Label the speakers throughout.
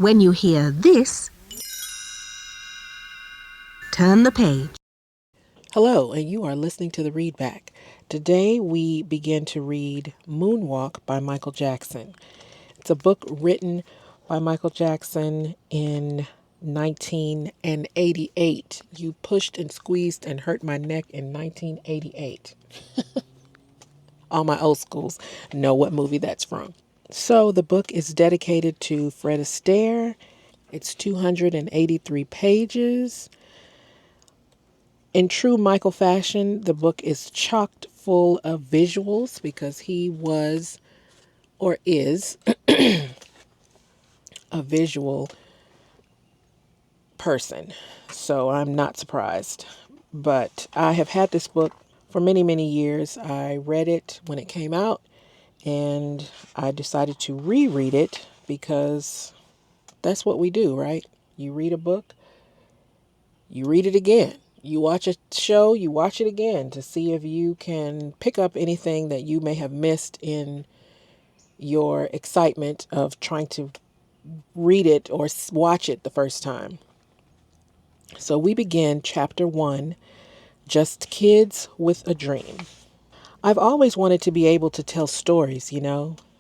Speaker 1: When you hear this, turn the page.
Speaker 2: Hello, and you are listening to TheReadBack. Today we begin to read Moonwalk by Michael Jackson. It's a book written by Michael Jackson in 1988. You pushed and squeezed and hurt my neck in 1988. All my old schools know what movie that's from. So the book is dedicated to Fred Astaire. It's 283 pages. In true Michael fashion, the book is chocked full of visuals because he was or is a visual person. So I'm not surprised. But I have had this book for many, many years. I read it when it came out, and I decided to reread it because that's what we do, right? You read a book, you read it again. You watch a show, you watch it again to see if you can pick up anything that you may have missed in your excitement of trying to read it or watch it the first time. So we begin chapter 1, Just Kids with a Dream. I've always wanted to be able to tell stories,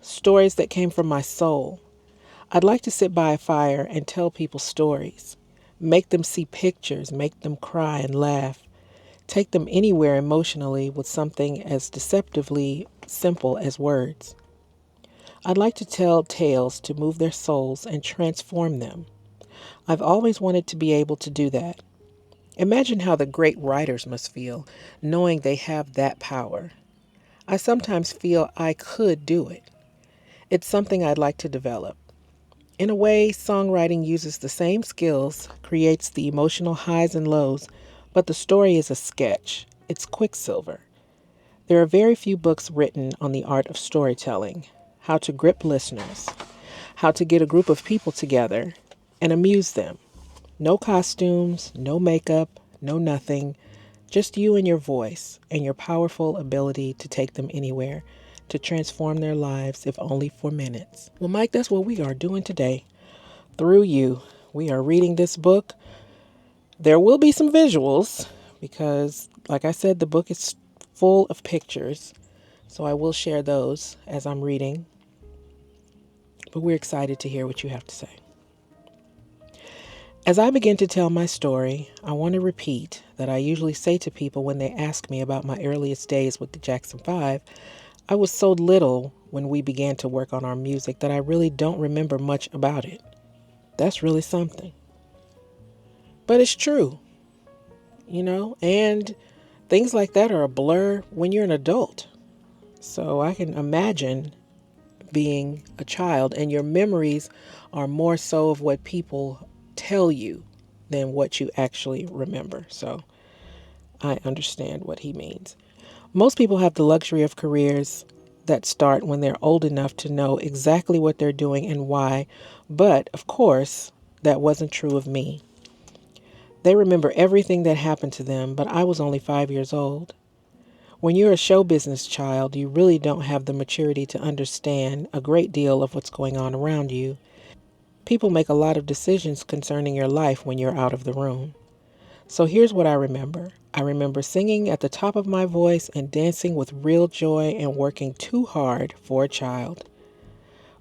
Speaker 2: stories that came from my soul. I'd like to sit by a fire and tell people stories, make them see pictures, make them cry and laugh, take them anywhere emotionally with something as deceptively simple as words. I'd like to tell tales to move their souls and transform them. I've always wanted to be able to do that. Imagine how the great writers must feel, knowing they have that power. I sometimes feel I could do it. It's something I'd like to develop. In a way, songwriting uses the same skills, creates the emotional highs and lows, but the story is a sketch. It's quicksilver. There are very few books written on the art of storytelling, how to grip listeners, how to get a group of people together and amuse them. No costumes, no makeup, no nothing, just you and your voice and your powerful ability to take them anywhere, to transform their lives if only for minutes. Well, Mike, that's what we are doing today. Through you, we are reading this book. There will be some visuals because, like I said, the book is full of pictures. So I will share those as I'm reading. But we're excited to hear what you have to say. As I begin to tell my story, I want to repeat that I usually say to people when they ask me about my earliest days with the Jackson 5, I was so little when we began to work on our music that I really don't remember much about it. That's really something. But it's true, and things like that are a blur when you're an adult. So I can imagine being a child and your memories are more so of what people tell you than what you actually remember. So I understand what he means. Most people have the luxury of careers that start when they're old enough to know exactly what they're doing and why. But of course, that wasn't true of me. They remember everything that happened to them, but I was only 5 years old. When you're a show business child, you really don't have the maturity to understand a great deal of what's going on around you. People make a lot of decisions concerning your life when you're out of the room. So here's what I remember. I remember singing at the top of my voice and dancing with real joy and working too hard for a child.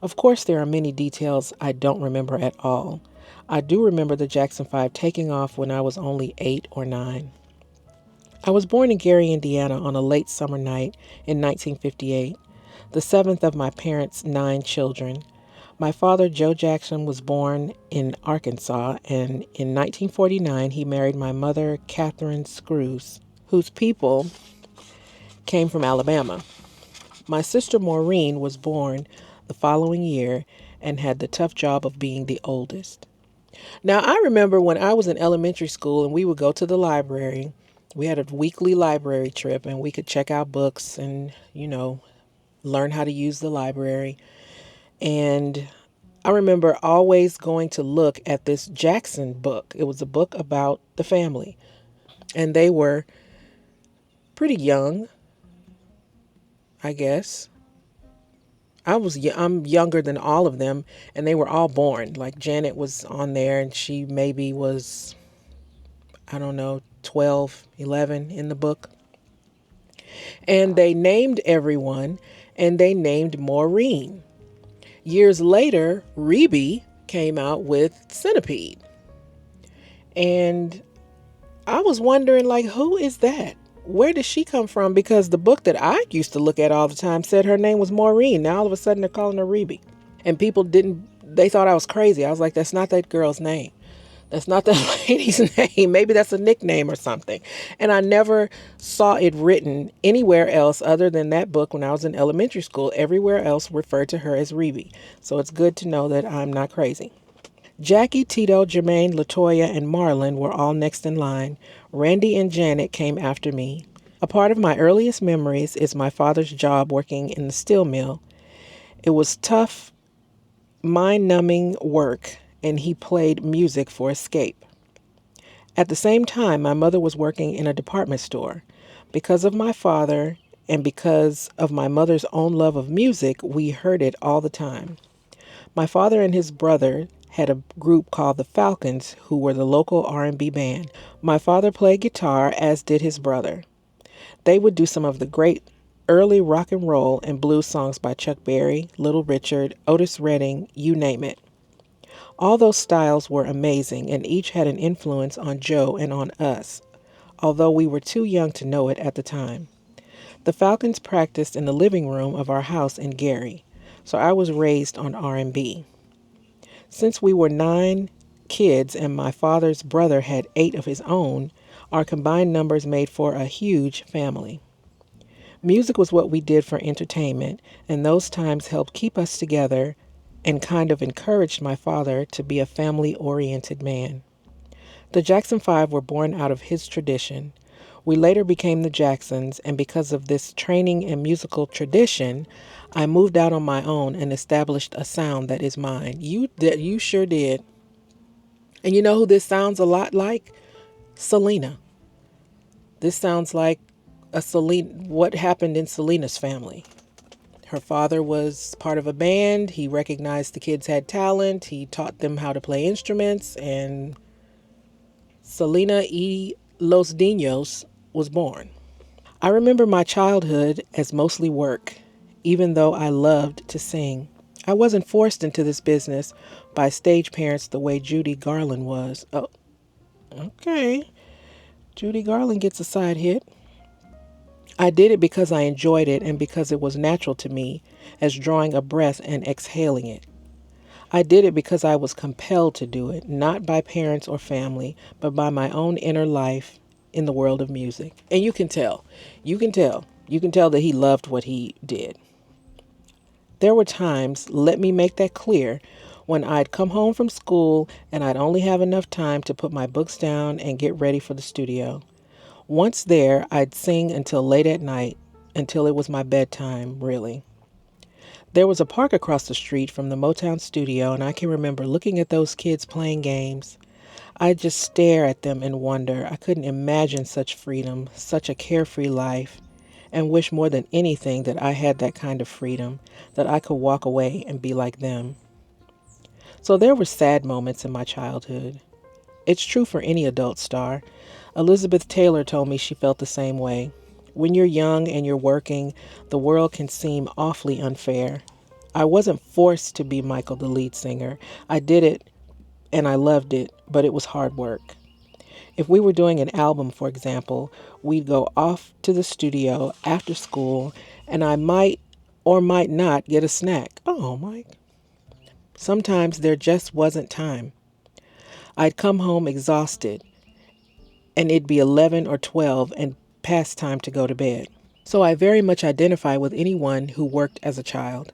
Speaker 2: Of course, there are many details I don't remember at all. I do remember the Jackson 5 taking off when I was only 8 or 9. I was born in Gary, Indiana on a late summer night in 1958, the seventh of my parents' 9 children. My father, Joe Jackson, was born in Arkansas, and in 1949 he married my mother, Catherine Screws, whose people came from Alabama. My sister Maureen was born the following year and had the tough job of being the oldest. Now, I remember when I was in elementary school and we would go to the library. We had a weekly library trip and we could check out books and, learn how to use the library. And I remember always going to look at this Jackson book. It was a book about the family. And they were pretty young, I guess. I'm younger than all of them, and they were all born. Like Janet was on there, and she maybe was, I don't know, 12, 11 in the book. And they named everyone, and they named Maureen. Years later, Reby came out with Centipede. And I was wondering, like, who is that? Where did she come from? Because the book that I used to look at all the time said her name was Maureen. Now all of a sudden they're calling her Reby. And people they thought I was crazy. I was like, that's not that girl's name. That's not that lady's name. Maybe that's a nickname or something. And I never saw it written anywhere else other than that book when I was in elementary school. Everywhere else referred to her as Reby. So it's good to know that I'm not crazy. Jackie, Tito, Jermaine, Latoya, and Marlon were all next in line. Randy and Janet came after me. A part of my earliest memories is my father's job working in the steel mill. It was tough, mind-numbing work, and he played music for escape. At the same time, my mother was working in a department store. Because of my father and because of my mother's own love of music, we heard it all the time. My father and his brother had a group called the Falcons, who were the local R&B band. My father played guitar, as did his brother. They would do some of the great early rock and roll and blues songs by Chuck Berry, Little Richard, Otis Redding, you name it. All those styles were amazing, and each had an influence on Joe and on us, although we were too young to know it at the time. The Falcons practiced in the living room of our house in Gary, so I was raised on R&B. Since we were 9 kids and my father's brother had 8 of his own, our combined numbers made for a huge family. Music was what we did for entertainment, and those times helped keep us together and kind of encouraged my father to be a family-oriented man. The Jackson 5 were born out of his tradition. We later became the Jacksons, and because of this training and musical tradition, I moved out on my own and established a sound that is mine. You sure did. And you know who this sounds a lot like? Selena. This sounds like what happened in Selena's family. Her father was part of a band. He recognized the kids had talent. He taught them how to play instruments, and Selena y Los Dinos was born. I remember my childhood as mostly work, even though I loved to sing. I wasn't forced into this business by stage parents the way Judy Garland was. Oh, okay. Judy Garland gets a side hit. I did it because I enjoyed it and because it was natural to me, as drawing a breath and exhaling it. I did it because I was compelled to do it, not by parents or family, but by my own inner life in the world of music. And you can tell that he loved what he did. There were times, let me make that clear, when I'd come home from school and I'd only have enough time to put my books down and get ready for the studio. Once there, I'd sing until late at night, until it was my bedtime, really. There was a park across the street from the Motown studio, and I can remember looking at those kids playing games. I'd just stare at them and wonder. I couldn't imagine such freedom, such a carefree life, and wish more than anything that I had that kind of freedom, that I could walk away and be like them. So there were sad moments in my childhood. It's true for any adult star. Elizabeth Taylor told me she felt the same way. When you're young and you're working, the world can seem awfully unfair. I wasn't forced to be Michael, the lead singer. I did it and I loved it, but it was hard work. If we were doing an album, for example, we'd go off to the studio after school and I might or might not get a snack. Oh, Mike. Sometimes there just wasn't time. I'd come home exhausted and it'd be 11 or 12 and past time to go to bed. So I very much identify with anyone who worked as a child.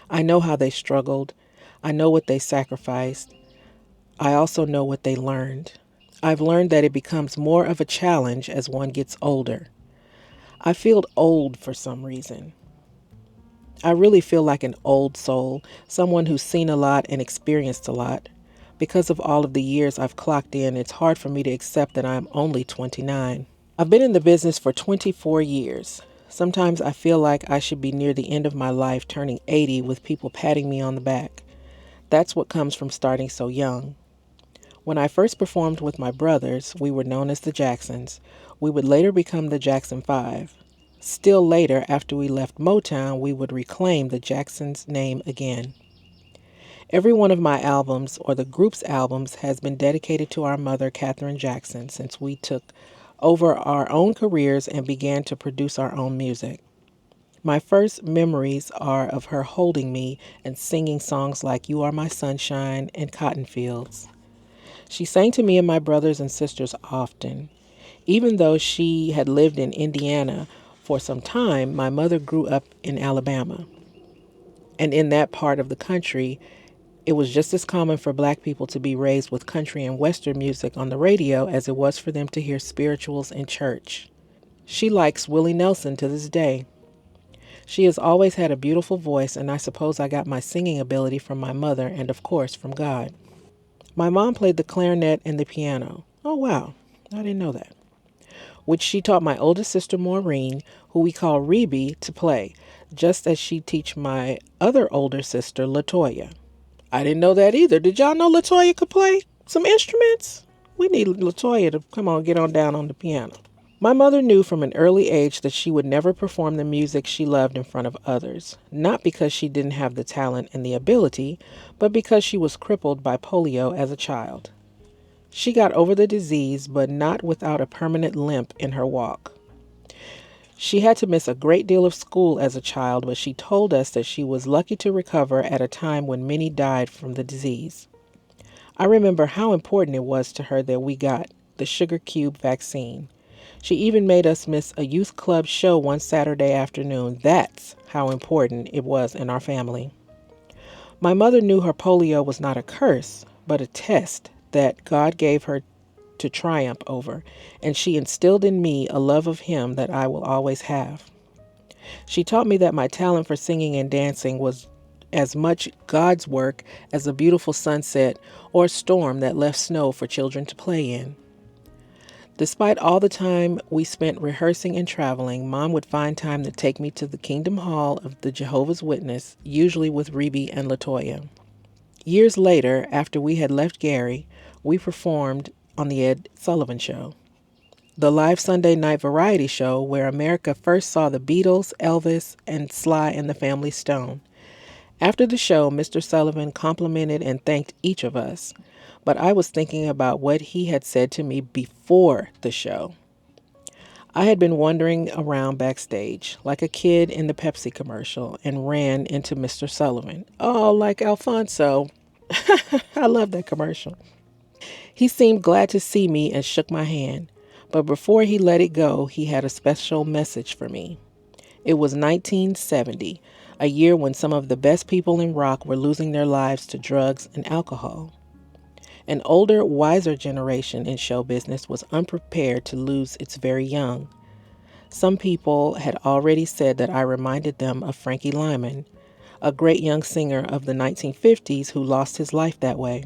Speaker 2: I know how they struggled. I know what they sacrificed. I also know what they learned. I've learned that it becomes more of a challenge as one gets older. I feel old for some reason. I really feel like an old soul, someone who's seen a lot and experienced a lot. Because of all of the years I've clocked in, it's hard for me to accept that I'm only 29. I've been in the business for 24 years. Sometimes I feel like I should be near the end of my life, turning 80 with people patting me on the back. That's what comes from starting so young. When I first performed with my brothers, we were known as the Jacksons. We would later become the Jackson 5. Still later, after we left Motown, we would reclaim the Jacksons' name again. Every one of my albums, or the group's albums, has been dedicated to our mother, Katherine Jackson, since we took over our own careers and began to produce our own music. My first memories are of her holding me and singing songs like You Are My Sunshine and Cotton Fields. She sang to me and my brothers and sisters often. Even though she had lived in Indiana for some time, my mother grew up in Alabama. And in that part of the country, it was just as common for black people to be raised with country and western music on the radio as it was for them to hear spirituals in church. She likes Willie Nelson to this day. She has always had a beautiful voice, and I suppose I got my singing ability from my mother and, of course, from God. My mom played the clarinet and the piano. Oh, wow. I didn't know that. Which she taught my oldest sister, Maureen, who we call Rebe, to play, just as she teach my other older sister, Latoya. I didn't know that either. Did y'all know Latoya could play some instruments? We need Latoya to come on, get on down on the piano. My mother knew from an early age that she would never perform the music she loved in front of others, not because she didn't have the talent and the ability, but because she was crippled by polio as a child. She got over the disease, but not without a permanent limp in her walk. She had to miss a great deal of school as a child, but she told us that she was lucky to recover at a time when many died from the disease. I remember how important it was to her that we got the sugar cube vaccine. She even made us miss a youth club show one Saturday afternoon. That's how important it was in our family. My mother knew her polio was not a curse, but a test that God gave her to triumph over, and she instilled in me a love of Him that I will always have. She taught me that my talent for singing and dancing was as much God's work as a beautiful sunset or a storm that left snow for children to play in. Despite all the time we spent rehearsing and traveling, Mom would find time to take me to the Kingdom Hall of the Jehovah's Witness, usually with Rebe and Latoya. Years later, after we had left Gary, we performed on the Ed Sullivan Show, the live Sunday night variety show where America first saw the Beatles, Elvis, and Sly and the Family Stone. After the show, Mr. Sullivan complimented and thanked each of us, but I was thinking about what he had said to me before the show. I had been wandering around backstage like a kid in the Pepsi commercial and ran into Mr. Sullivan. Oh, like Alfonso. I love that commercial. He seemed glad to see me and shook my hand, but before he let it go, he had a special message for me. It was 1970, a year when some of the best people in rock were losing their lives to drugs and alcohol. An older, wiser generation in show business was unprepared to lose its very young. Some people had already said that I reminded them of Frankie Lyman, a great young singer of the 1950s who lost his life that way.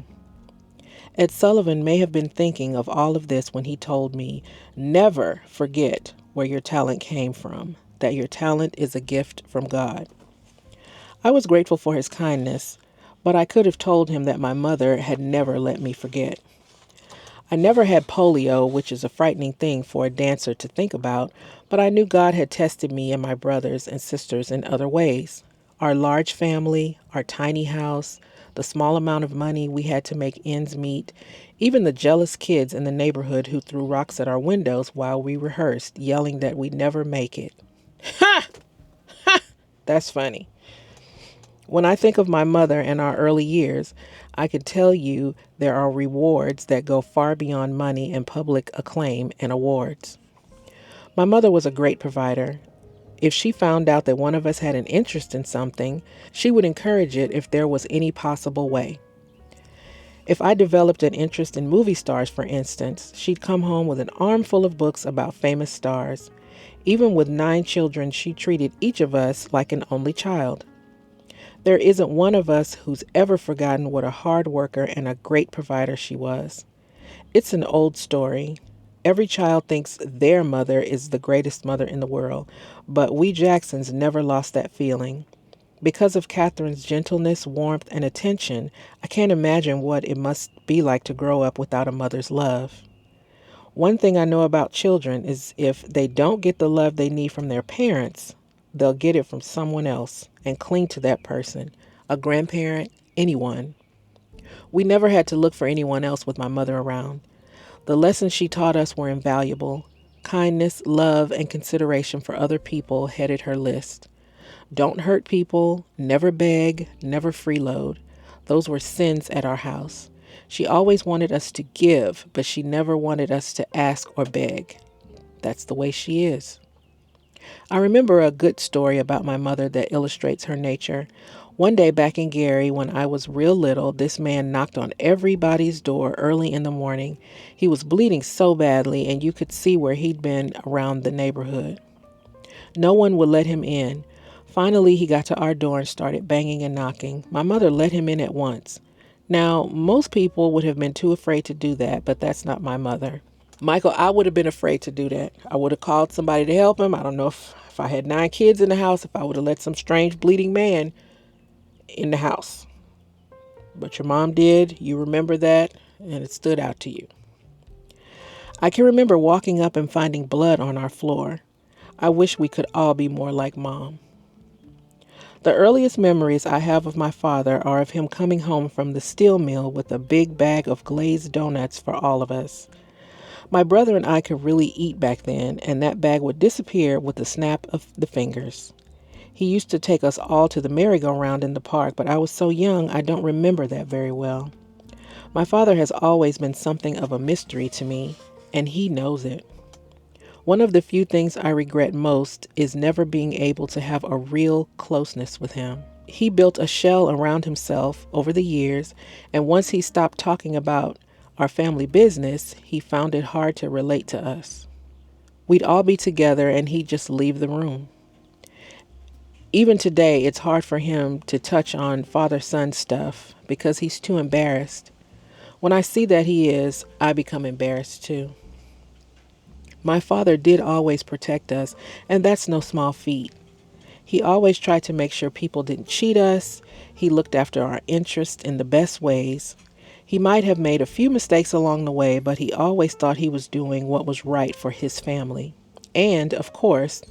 Speaker 2: Ed Sullivan may have been thinking of all of this when he told me, never forget where your talent came from, that your talent is a gift from God. I was grateful for his kindness, but I could have told him that my mother had never let me forget. I never had polio, which is a frightening thing for a dancer to think about, but I knew God had tested me and my brothers and sisters in other ways. Our large family, our tiny house, the small amount of money we had to make ends meet, even the jealous kids in the neighborhood who threw rocks at our windows while we rehearsed, yelling that we'd never make it. Ha! Ha! That's funny. When I think of my mother and our early years, I can tell you there are rewards that go far beyond money and public acclaim and awards. My mother was a great provider. If she found out that one of us had an interest in something, she would encourage it if there was any possible way. If I developed an interest in movie stars, for instance, she'd come home with an armful of books about famous stars. Even with 9 children, she treated each of us like an only child. There isn't one of us who's ever forgotten what a hard worker and a great provider she was. It's an old story. Every child thinks their mother is the greatest mother in the world, but we Jacksons never lost that feeling. Because of Catherine's gentleness, warmth, and attention, I can't imagine what it must be like to grow up without a mother's love. One thing I know about children is if they don't get the love they need from their parents, they'll get it from someone else and cling to that person, a grandparent, anyone. We never had to look for anyone else with my mother around. The lessons she taught us were invaluable. Kindness, love, and consideration for other people headed her list. Don't hurt people, never beg, never freeload. Those were sins at our house. She always wanted us to give, but she never wanted us to ask or beg. That's the way she is. I remember a good story about my mother that illustrates her nature. One day back in Gary, when I was real little, this man knocked on everybody's door early in the morning. He was bleeding so badly, and you could see where he'd been around the neighborhood. No one would let him in. Finally, he got to our door and started banging and knocking. My mother let him in at once. Now, most people would have been too afraid to do that, but that's not my mother. Michael, I would have been afraid to do that. I would have called somebody to help him. I don't know if I had 9 kids in the house, if I would have let some strange bleeding man in the house. But your mom did. You remember that, and it stood out to you. I can remember walking up and finding blood on our floor. I wish we could all be more like Mom. The earliest memories I have of my father are of him coming home from the steel mill with a big bag of glazed donuts for all of us. My brother and I could really eat back then, and that bag would disappear with a snap of the fingers. He used to take us all to the merry-go-round in the park, but I was so young I don't remember that very well. My father has always been something of a mystery to me, and he knows it. One of the few things I regret most is never being able to have a real closeness with him. He built a shell around himself over the years, and once he stopped talking about our family business, he found it hard to relate to us. We'd all be together and he'd just leave the room. Even today, it's hard for him to touch on father-son stuff because he's too embarrassed. When I see that he is, I become embarrassed too. My father did always protect us, and that's no small feat. He always tried to make sure people didn't cheat us. He looked after our interests in the best ways. He might have made a few mistakes along the way, but he always thought he was doing what was right for his family. And, of course,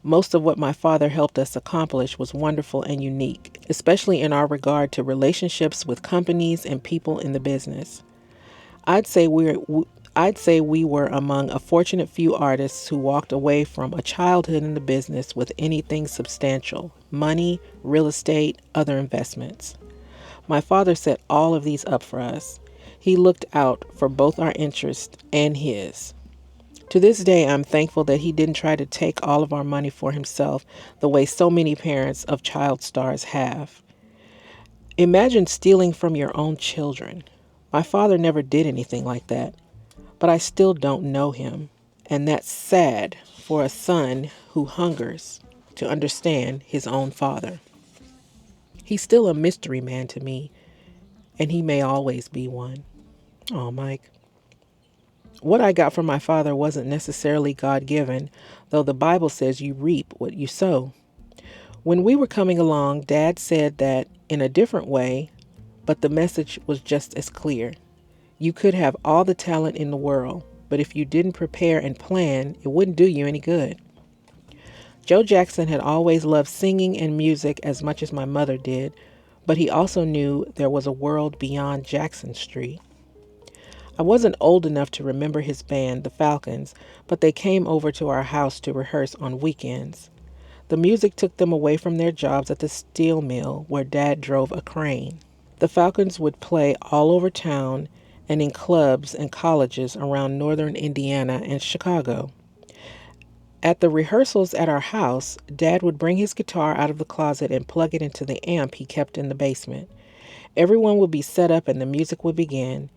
Speaker 2: most of what my father helped us accomplish was wonderful and unique, especially in our regard to relationships with companies and people in the business. I'd say we were among a fortunate few artists who walked away from a childhood in the business with anything substantial: money, real estate, other investments. My father set all of these up for us. He looked out for both our interests and his. To this day, I'm thankful that he didn't try to take all of our money for himself the way so many parents of child stars have. Imagine stealing from your own children. My father never did anything like that, but I still don't know him, and that's sad for a son who hungers to understand his own father. He's still a mystery man to me, and he may always be one. Oh, Mike. What I got from my father wasn't necessarily God-given, though the Bible says you reap what you sow. When we were coming along, Dad said that in a different way, but the message was just as clear. You could have all the talent in the world, but if you didn't prepare and plan, it wouldn't do you any good. Joe Jackson had always loved singing and music as much as my mother did, but he also knew there was a world beyond Jackson Street. I wasn't old enough to remember his band, the Falcons, but they came over to our house to rehearse on weekends. The music took them away from their jobs at the steel mill where Dad drove a crane. The Falcons would play all over town and in clubs and colleges around northern Indiana and Chicago. At the rehearsals at our house, Dad would bring his guitar out of the closet and plug it into the amp he kept in the basement. Everyone would be set up and the music would begin.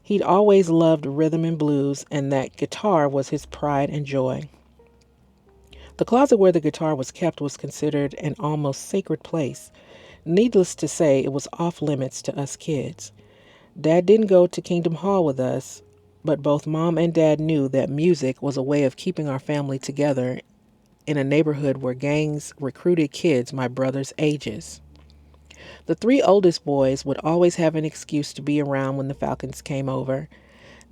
Speaker 2: He'd always loved rhythm and blues, and that guitar was his pride and joy. The closet where the guitar was kept was considered an almost sacred place. Needless to say, it was off limits to us kids. Dad didn't go to Kingdom Hall with us, but both Mom and Dad knew that music was a way of keeping our family together in a neighborhood where gangs recruited kids my brother's ages. The three oldest boys would always have an excuse to be around when the Falcons came over.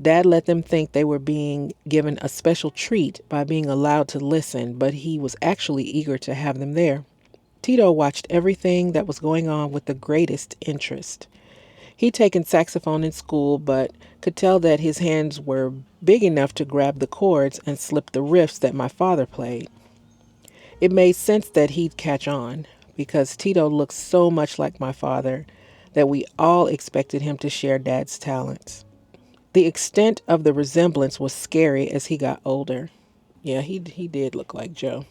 Speaker 2: Dad let them think they were being given a special treat by being allowed to listen, but he was actually eager to have them there. Tito watched everything that was going on with the greatest interest. He'd taken saxophone in school, but could tell that his hands were big enough to grab the chords and slip the riffs that my father played. It made sense that he'd catch on, because Tito looked so much like my father that we all expected him to share Dad's talents. The extent of the resemblance was scary as he got older. Yeah, he did look like Joe.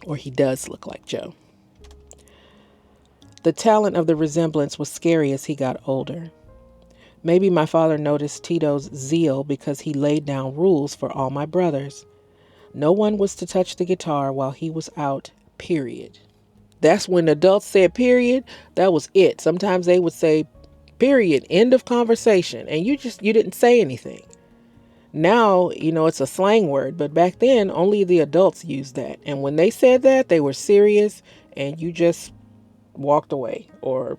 Speaker 2: Or he does look like Joe. The talent of the resemblance was scary as he got older. Maybe my father noticed Tito's zeal because he laid down rules for all my brothers. No one was to touch the guitar while he was out, period. That's when adults said period, that was it. Sometimes they would say period, end of conversation, and you didn't say anything. Now, it's a slang word, but back then only the adults used that. And when they said that, they were serious and you just walked away, or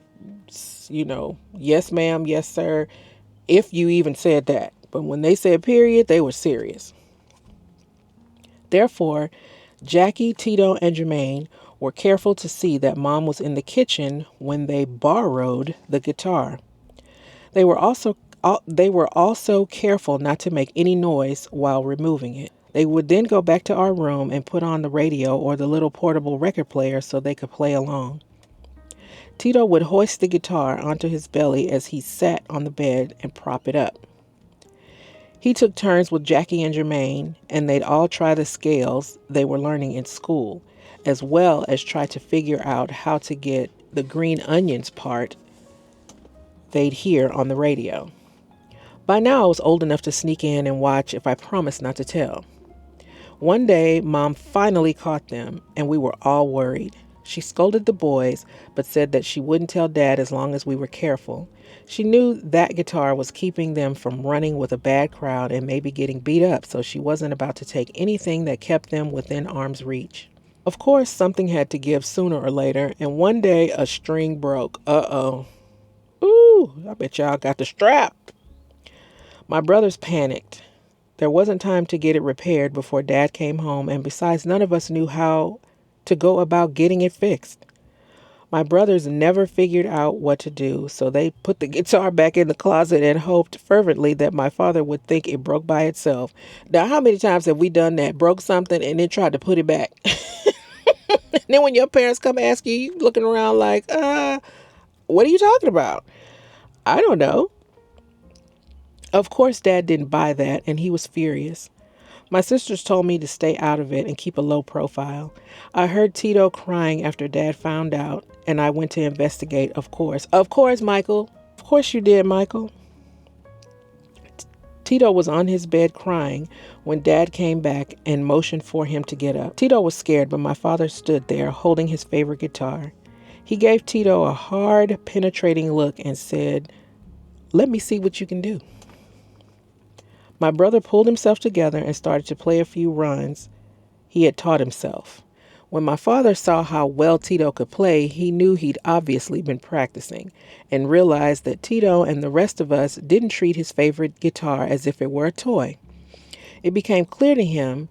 Speaker 2: yes ma'am, yes sir, if you even said that. But when they said period, they were serious. Therefore, Jackie, Tito, and Jermaine were careful to see that Mom was in the kitchen when they borrowed the guitar. They were also careful not to make any noise while removing it. They would then go back to our room and put on the radio or the little portable record player so they could play along. Tito would hoist the guitar onto his belly as he sat on the bed and prop it up. He took turns with Jackie and Jermaine, and they'd all try the scales they were learning in school, as well as try to figure out how to get the green onions part they'd hear on the radio. By now, I was old enough to sneak in and watch if I promised not to tell. One day, Mom finally caught them, and we were all worried. She scolded the boys, but said that she wouldn't tell Dad as long as we were careful. She knew that guitar was keeping them from running with a bad crowd and maybe getting beat up, so she wasn't about to take anything that kept them within arm's reach. Of course, something had to give sooner or later, and one day a string broke. Uh-oh. Ooh, I bet y'all got the strap. My brothers panicked. There wasn't time to get it repaired before Dad came home, and besides, none of us knew how to go about getting it fixed. My brothers never figured out what to do, so they put the guitar back in the closet and hoped fervently that my father would think it broke by itself. Now, how many times have we done that? Broke something and then tried to put it back? And then when your parents come ask you, you looking around like, what are you talking about? I don't know. Of course, Dad didn't buy that, and he was furious. My sisters told me to stay out of it and keep a low profile. I heard Tito crying after Dad found out, and I went to investigate, of course. Of course, Michael. Of course you did, Michael. Tito was on his bed crying when Dad came back and motioned for him to get up. Tito was scared, but my father stood there holding his favorite guitar. He gave Tito a hard, penetrating look and said, "Let me see what you can do." My brother pulled himself together and started to play a few runs he had taught himself. When my father saw how well Tito could play, he knew he'd obviously been practicing and realized that Tito and the rest of us didn't treat his favorite guitar as if it were a toy. It became clear to him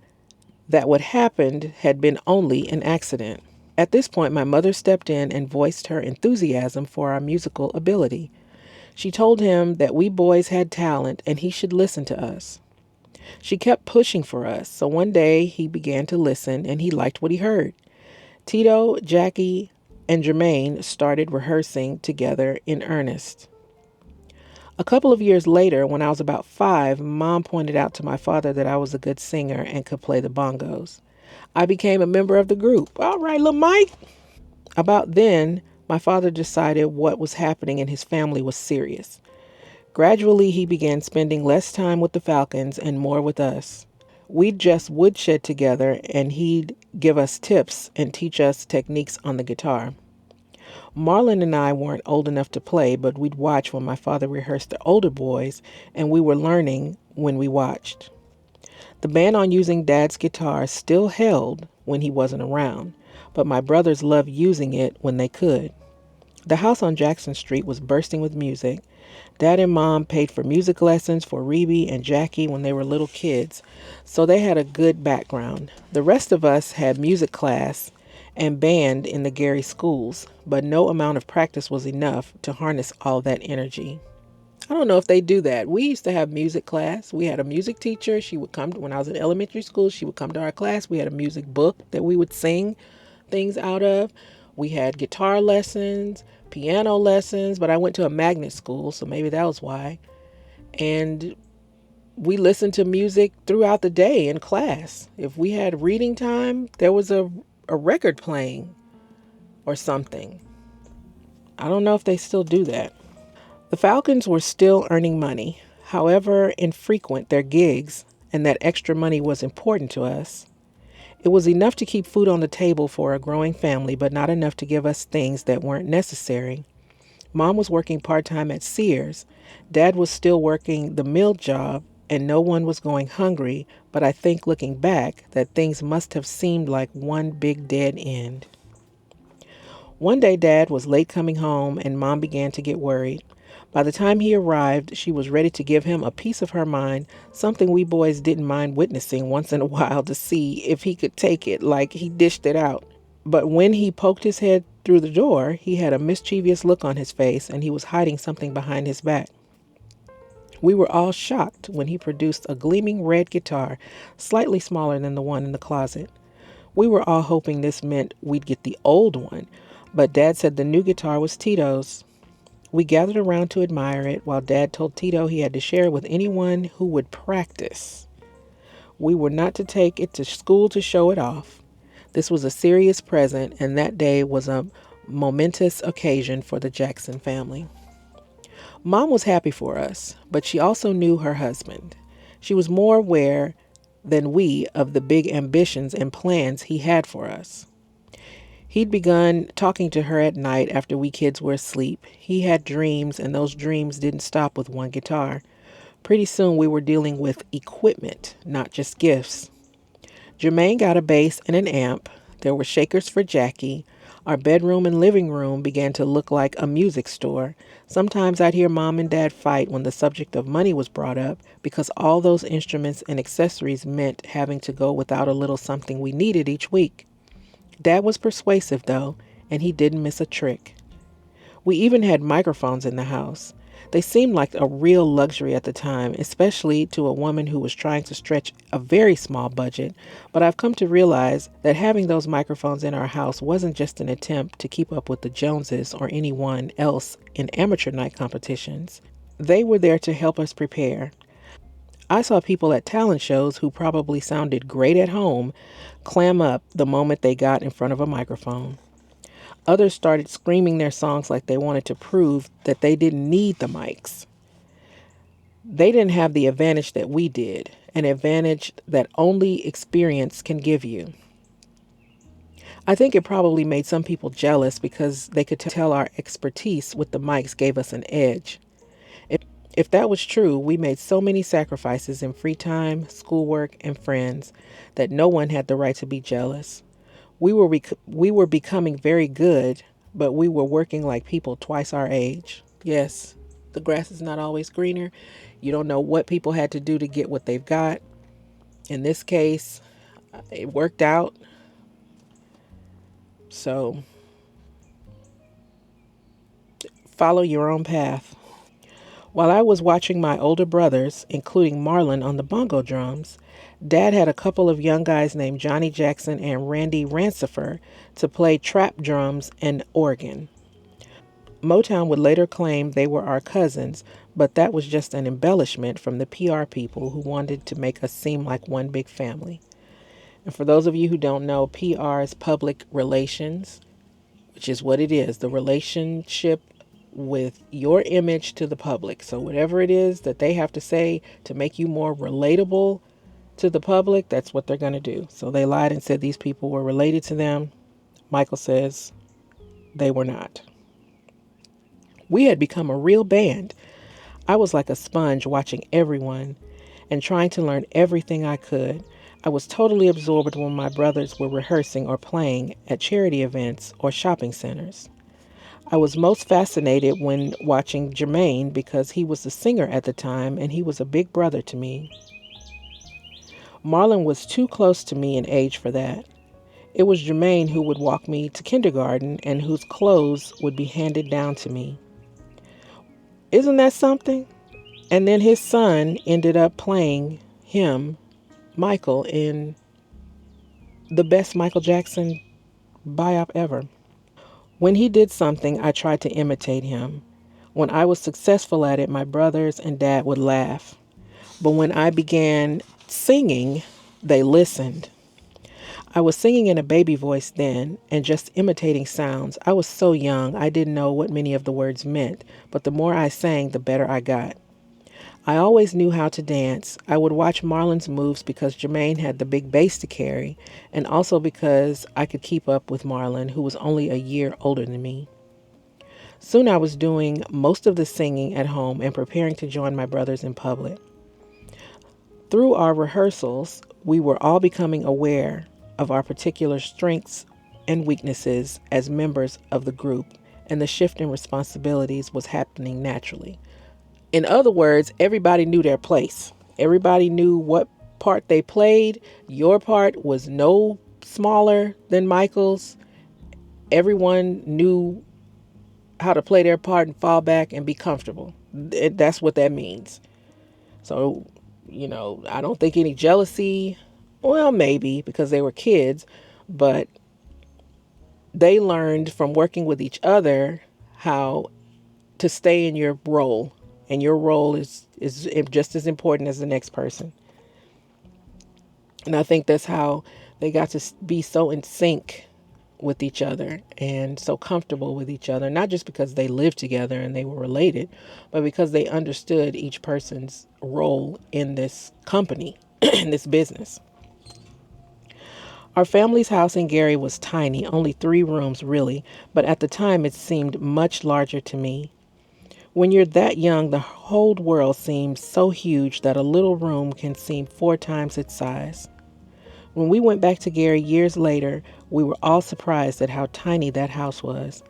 Speaker 2: that what happened had been only an accident. At this point, my mother stepped in and voiced her enthusiasm for our musical ability. She told him that we boys had talent and he should listen to us. She kept pushing for us, so one day he began to listen and he liked what he heard. Tito, Jackie, and Jermaine started rehearsing together in earnest. A couple of years later, when I was about 5, Mom pointed out to my father that I was a good singer and could play the bongos. I became a member of the group. All right, little Mike. About then, my father decided what was happening in his family was serious. Gradually, he began spending less time with the Falcons and more with us. We'd just woodshed together, and he'd give us tips and teach us techniques on the guitar. Marlon and I weren't old enough to play, but we'd watch when my father rehearsed the older boys, and we were learning when we watched. The ban on using Dad's guitar still held when he wasn't around, but my brothers loved using it when they could. The house on Jackson Street was bursting with music. Dad and Mom paid for music lessons for Reby and Jackie when they were little kids, so they had a good background. The rest of us had music class and band in the Gary schools, but no amount of practice was enough to harness all that energy. I don't know if they do that. We used to have music class. We had a music teacher. She would come when I was in elementary school. She would come to our class. We had a music book that we would sing things out of. We had guitar lessons, piano lessons, but I went to a magnet school, so maybe that was why. And we listened to music throughout the day in class. If we had reading time, there was a record playing or something. I don't know if they still do that. The Falcons were still earning money, however infrequent their gigs, and that extra money was important to us. It was enough to keep food on the table for a growing family, but not enough to give us things that weren't necessary. Mom was working part-time at Sears. Dad was still working the mill job, and no one was going hungry, but I think looking back that things must have seemed like one big dead end. One day Dad was late coming home, and Mom began to get worried. By the time he arrived, she was ready to give him a piece of her mind, something we boys didn't mind witnessing once in a while to see if he could take it like he dished it out. But when he poked his head through the door, he had a mischievous look on his face, and he was hiding something behind his back. We were all shocked when he produced a gleaming red guitar, slightly smaller than the one in the closet. We were all hoping this meant we'd get the old one, but Dad said the new guitar was Tito's. We gathered around to admire it while Dad told Tito he had to share it with anyone who would practice. We were not to take it to school to show it off. This was a serious present, and that day was a momentous occasion for the Jackson family. Mom was happy for us, but she also knew her husband. She was more aware than we of the big ambitions and plans he had for us. He'd begun talking to her at night after we kids were asleep. He had dreams, and those dreams didn't stop with one guitar. Pretty soon we were dealing with equipment, not just gifts. Jermaine got a bass and an amp. There were shakers for Jackie. Our bedroom and living room began to look like a music store. Sometimes I'd hear Mom and Dad fight when the subject of money was brought up because all those instruments and accessories meant having to go without a little something we needed each week. Dad was persuasive, though, and he didn't miss a trick. We even had microphones in the house. They seemed like a real luxury at the time, especially to a woman who was trying to stretch a very small budget, but I've come to realize that having those microphones in our house wasn't just an attempt to keep up with the Joneses or anyone else in amateur night competitions. They were there to help us prepare. I saw people at talent shows who probably sounded great at home clam up the moment they got in front of a microphone. Others started screaming their songs like they wanted to prove that they didn't need the mics. They didn't have the advantage that we did, an advantage that only experience can give you. I think it probably made some people jealous because they could tell our expertise with the mics gave us an edge. If that was true, we made so many sacrifices in free time, schoolwork, and friends that no one had the right to be jealous. We were becoming very good, but we were working like people twice our age. Yes, the grass is not always greener. You don't know what people had to do to get what they've got. In this case, it worked out. So, follow your own path. While I was watching my older brothers, including Marlon on the bongo drums, Dad had a couple of young guys named Johnny Jackson and Randy Rancifer to play trap drums and organ. Motown would later claim they were our cousins, but that was just an embellishment from the PR people who wanted to make us seem like one big family. And for those of you who don't know, PR is public relations, which is what it is, the relationship with your image to the public. So whatever it is that they have to say to make you more relatable to the public, that's what they're going to do. So they lied and said these people were related to them. Michael says, they were not. We had become a real band. I was like a sponge watching everyone and trying to learn everything I could. I was totally absorbed when my brothers were rehearsing or playing at charity events or shopping centers. I was most fascinated when watching Jermaine because he was the singer at the time and he was a big brother to me. Marlon was too close to me in age for that. It was Jermaine who would walk me to kindergarten and whose clothes would be handed down to me. Isn't that something? And then his son ended up playing him, Michael, in the best Michael Jackson biop ever. When he did something, I tried to imitate him. When I was successful at it, my brothers and dad would laugh. But when I began singing, they listened. I was singing in a baby voice then and just imitating sounds. I was so young, I didn't know what many of the words meant, but the more I sang, the better I got. I always knew how to dance. I would watch Marlon's moves because Jermaine had the big bass to carry, and also because I could keep up with Marlon, who was only a year older than me. Soon I was doing most of the singing at home and preparing to join my brothers in public. Through our rehearsals, we were all becoming aware of our particular strengths and weaknesses as members of the group, and the shift in responsibilities was happening naturally. In other words, everybody knew their place. Everybody knew what part they played. Your part was no smaller than Michael's. Everyone knew how to play their part and fall back and be comfortable. That's what that means. So, I don't think any jealousy, well, maybe because they were kids, but they learned from working with each other how to stay in your role. And your role is just as important as the next person. And I think that's how they got to be so in sync with each other and so comfortable with each other, not just because they lived together and they were related, but because they understood each person's role in this company, in this business. Our family's house in Gary was tiny, only 3 rooms really, but at the time it seemed much larger to me. When you're that young, the whole world seems so huge that a little room can seem 4 times its size. When we went back to Gary years later, we were all surprised at how tiny that house was.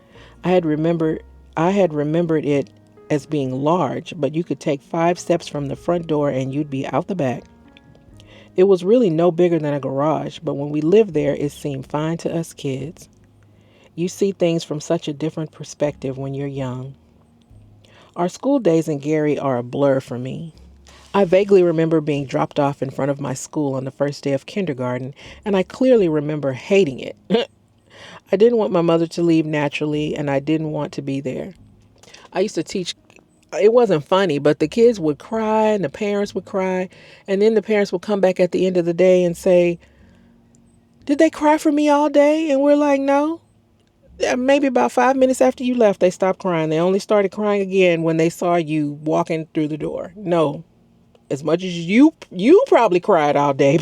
Speaker 2: I had remembered it as being large, but you could take 5 steps from the front door and you'd be out the back. It was really no bigger than a garage, but when we lived there, it seemed fine to us kids. You see things from such a different perspective when you're young. Our school days in Gary are a blur for me. I vaguely remember being dropped off in front of my school on the first day of kindergarten, and I clearly remember hating it. I didn't want my mother to leave naturally, and I didn't want to be there. I used to teach. It wasn't funny, but the kids would cry and the parents would cry, and then the parents would come back at the end of the day and say, "Did they cry for me all day?" And we're like, "No." Maybe about 5 minutes after you left, they stopped crying. They only started crying again when they saw you walking through the door. No, as much as you probably cried all day,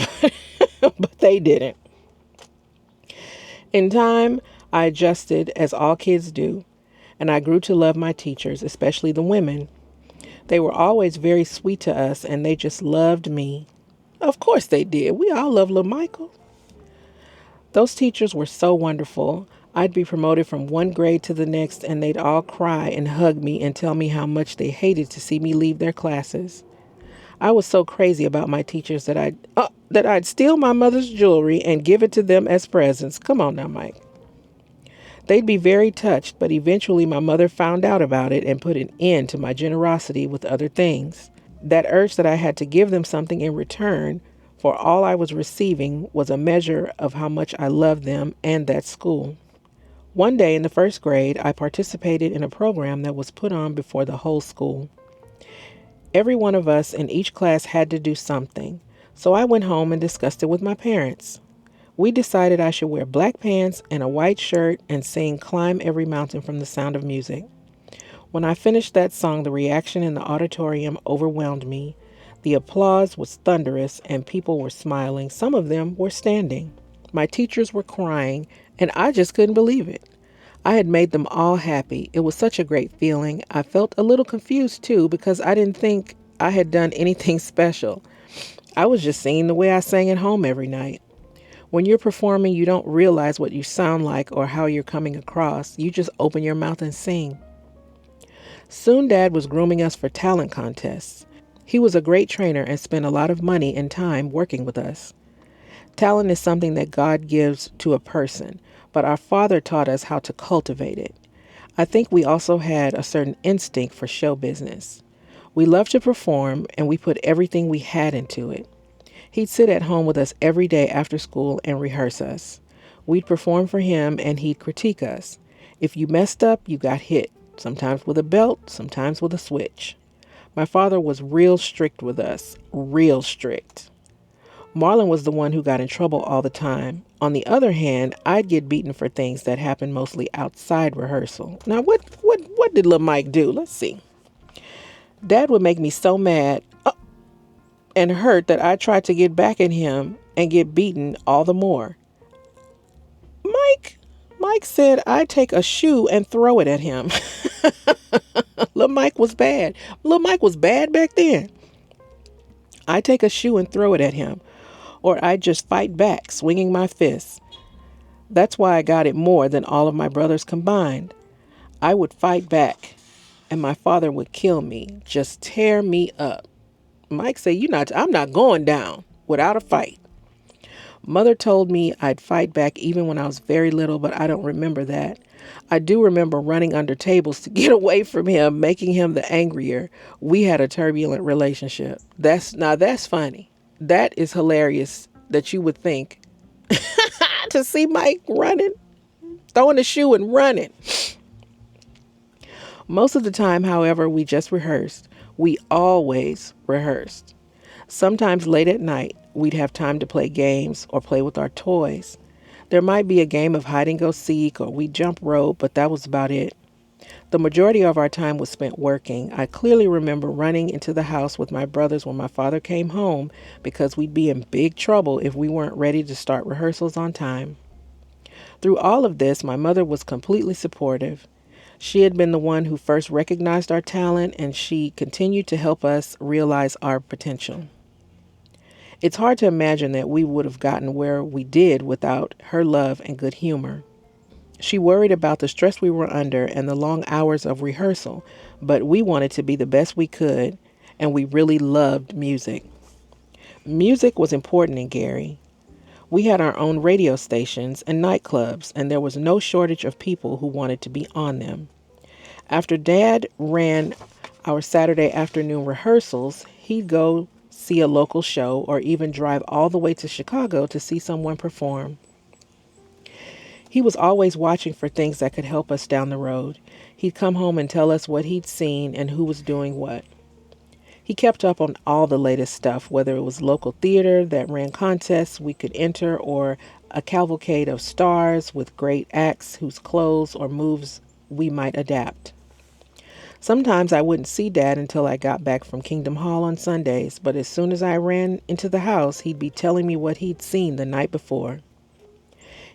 Speaker 2: but they didn't. In time, I adjusted, as all kids do, and I grew to love my teachers, especially the women. They were always very sweet to us, and they just loved me. Of course they did. We all love little Michael. Those teachers were so wonderful. I'd be promoted from one grade to the next, and they'd all cry and hug me and tell me how much they hated to see me leave their classes. I was so crazy about my teachers that I'd steal my mother's jewelry and give it to them as presents. Come on now, Mike. They'd be very touched, but eventually my mother found out about it and put an end to my generosity with other things. That urge that I had to give them something in return for all I was receiving was a measure of how much I loved them and that school. One day in the 1st grade, I participated in a program that was put on before the whole school. Every one of us in each class had to do something, so I went home and discussed it with my parents. We decided I should wear black pants and a white shirt and sing "Climb Every Mountain" from The Sound of Music. When I finished that song, the reaction in the auditorium overwhelmed me. The applause was thunderous and people were smiling. Some of them were standing. My teachers were crying, and I just couldn't believe it. I had made them all happy. It was such a great feeling. I felt a little confused too because I didn't think I had done anything special. I was just singing the way I sang at home every night. When you're performing, you don't realize what you sound like or how you're coming across. You just open your mouth and sing. Soon Dad was grooming us for talent contests. He was a great trainer and spent a lot of money and time working with us. Talent is something that God gives to a person, but our Father taught us how to cultivate it. I think we also had a certain instinct for show business. We loved to perform, and we put everything we had into it. He'd sit at home with us every day after school and rehearse us. We'd perform for him, and he'd critique us. If you messed up, you got hit, sometimes with a belt, sometimes with a switch. My father was real strict with us, real strict. Marlon was the one who got in trouble all the time. On the other hand, I'd get beaten for things that happened mostly outside rehearsal. Now, what did Lil Mike do? Let's see. Dad would make me so mad and hurt that I tried to get back at him and get beaten all the more. Mike said I'd take a shoe and throw it at him. Lil Mike was bad. Lil Mike was bad back then. I'd take a shoe and throw it at him, or I'd just fight back, swinging my fists. That's why I got it more than all of my brothers combined. I would fight back, and my father would kill me, just tear me up. Mike said, I'm not going down without a fight. Mother told me I'd fight back even when I was very little, but I don't remember that. I do remember running under tables to get away from him, making him the angrier. We had a turbulent relationship. That's funny. That is hilarious that you would think to see Mike running, throwing a shoe and running. Most of the time, however, we just rehearsed. We always rehearsed. Sometimes late at night, we'd have time to play games or play with our toys. There might be a game of hide and go seek or we'd jump rope, but that was about it. The majority of our time was spent working. I clearly remember running into the house with my brothers when my father came home because we'd be in big trouble if we weren't ready to start rehearsals on time. Through all of this, my mother was completely supportive. She had been the one who first recognized our talent, and she continued to help us realize our potential. It's hard to imagine that we would have gotten where we did without her love and good humor. She worried about the stress we were under and the long hours of rehearsal, but we wanted to be the best we could, and we really loved music. Music was important in Gary. We had our own radio stations and nightclubs, and there was no shortage of people who wanted to be on them. After Dad ran our Saturday afternoon rehearsals, he'd go see a local show or even drive all the way to Chicago to see someone perform. He was always watching for things that could help us down the road. He'd come home and tell us what he'd seen and who was doing what. He kept up on all the latest stuff, whether it was local theater that ran contests we could enter or a cavalcade of stars with great acts whose clothes or moves we might adapt. Sometimes I wouldn't see Dad until I got back from Kingdom Hall on Sundays, but as soon as I ran into the house, he'd be telling me what he'd seen the night before.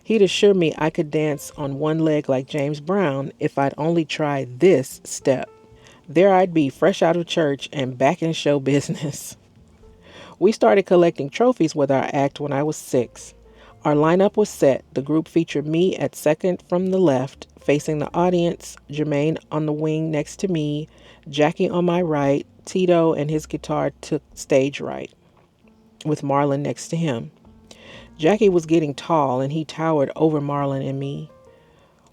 Speaker 2: He'd assure me I could dance on one leg like James Brown if I'd only try this step. There I'd be, fresh out of church and back in show business. We started collecting trophies with our act when I was 6. Our lineup was set. The group featured me at second from the left, facing the audience, Jermaine on the wing next to me, Jackie on my right, Tito and his guitar took stage right, with Marlon next to him. Jackie was getting tall and he towered over Marlon and me.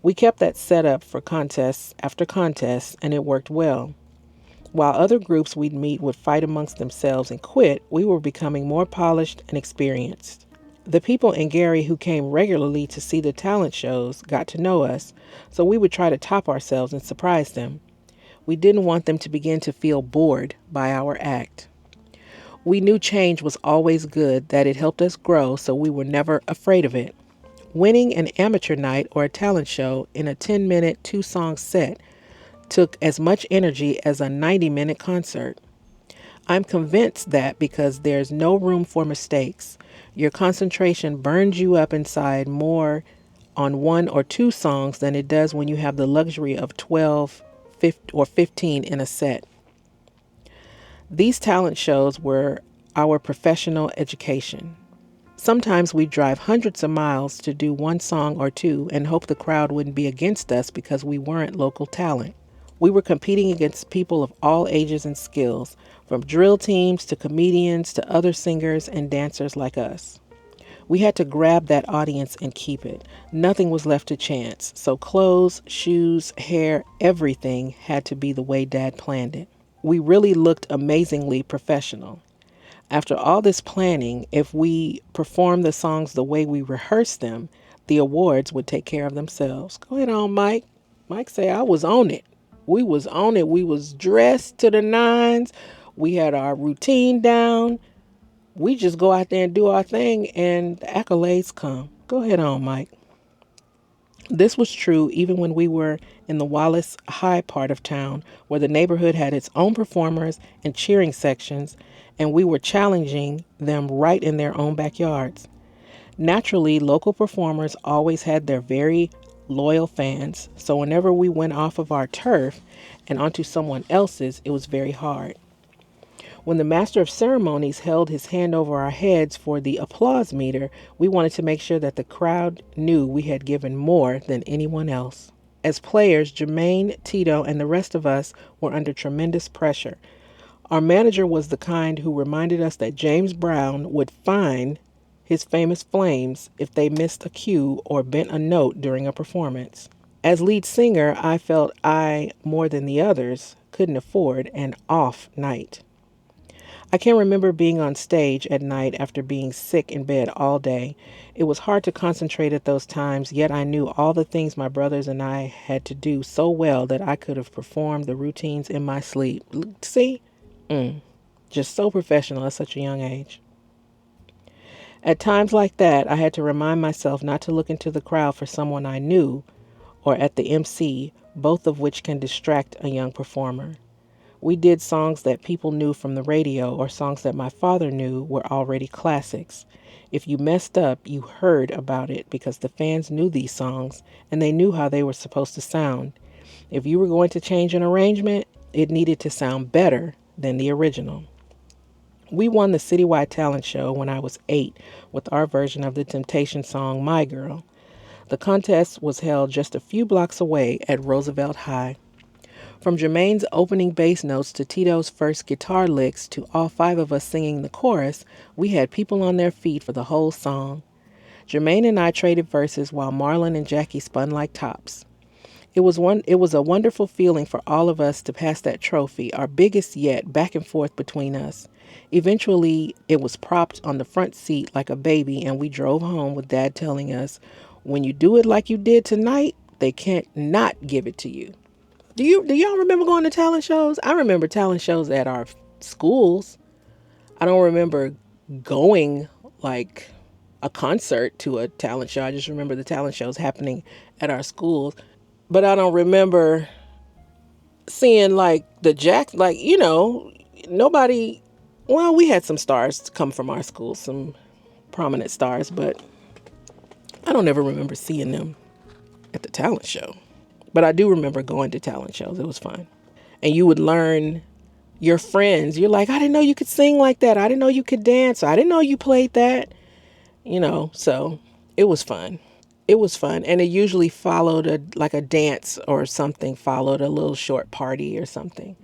Speaker 2: We kept that set up for contests after contests, and it worked well. While other groups we'd meet would fight amongst themselves and quit, we were becoming more polished and experienced. The people in Gary who came regularly to see the talent shows got to know us, so we would try to top ourselves and surprise them. We didn't want them to begin to feel bored by our act. We knew change was always good, that it helped us grow, so we were never afraid of it. Winning an amateur night or a talent show in a 10-minute, 2-song set took as much energy as a 90-minute concert. I'm convinced that because there's no room for mistakes, your concentration burns you up inside more on one or two songs than it does when you have the luxury of 12 or 15 in a set. These talent shows were our professional education. Sometimes we'd drive hundreds of miles to do one song or two and hope the crowd wouldn't be against us because we weren't local talent. We were competing against people of all ages and skills, from drill teams to comedians to other singers and dancers like us. We had to grab that audience and keep it. Nothing was left to chance, so clothes, shoes, hair, everything had to be the way Dad planned it. We really looked amazingly professional. After all this planning, if we performed the songs the way we rehearsed them, the awards would take care of themselves. Go ahead on, Mike. Mike say, I was on it. We was on it. We was dressed to the nines. We had our routine down. We just go out there and do our thing and the accolades come. Go ahead on, Mike. This was true even when we were in the Wallace High part of town, where the neighborhood had its own performers and cheering sections, and we were challenging them right in their own backyards. Naturally, local performers always had their very loyal fans, so whenever we went off of our turf and onto someone else's, it was very hard. When the master of ceremonies held his hand over our heads for the applause meter, we wanted to make sure that the crowd knew we had given more than anyone else. As players, Jermaine, Tito, and the rest of us were under tremendous pressure. Our manager was the kind who reminded us that James Brown would fine his famous Flames if they missed a cue or bent a note during a performance. As lead singer, I felt I, more than the others, couldn't afford an off night. I can remember being on stage at night after being sick in bed all day. It was hard to concentrate at those times, yet I knew all the things my brothers and I had to do so well that I could have performed the routines in my sleep. See? Just so professional at such a young age. At times like that, I had to remind myself not to look into the crowd for someone I knew or at the MC, both of which can distract a young performer. We did songs that people knew from the radio or songs that my father knew were already classics. If you messed up, you heard about it because the fans knew these songs and they knew how they were supposed to sound. If you were going to change an arrangement, it needed to sound better than the original. We won the citywide talent show when I was 8 with our version of the Temptation song, My Girl. The contest was held just a few blocks away at Roosevelt High. From Jermaine's opening bass notes to Tito's first guitar licks to all 5 of us singing the chorus, we had people on their feet for the whole song. Jermaine and I traded verses while Marlon and Jackie spun like tops. It was a wonderful feeling for all of us to pass that trophy, our biggest yet, back and forth between us. Eventually, it was propped on the front seat like a baby, and we drove home with Dad telling us, when you do it like you did tonight, they can't not give it to you. Do y'all remember going to talent shows? I remember talent shows at our schools. I don't remember going like a concert to a talent show. I just remember the talent shows happening at our schools. But I don't remember seeing like nobody. Well, we had some stars come from our school, some prominent stars, but I don't ever remember seeing them at the talent show. But I do remember going to talent shows. It was fun. And you would learn your friends. You're like, I didn't know you could sing like that. I didn't know you could dance. I didn't know you played that. So it was fun. It was fun. And it usually followed a dance or something, followed a little short party or something.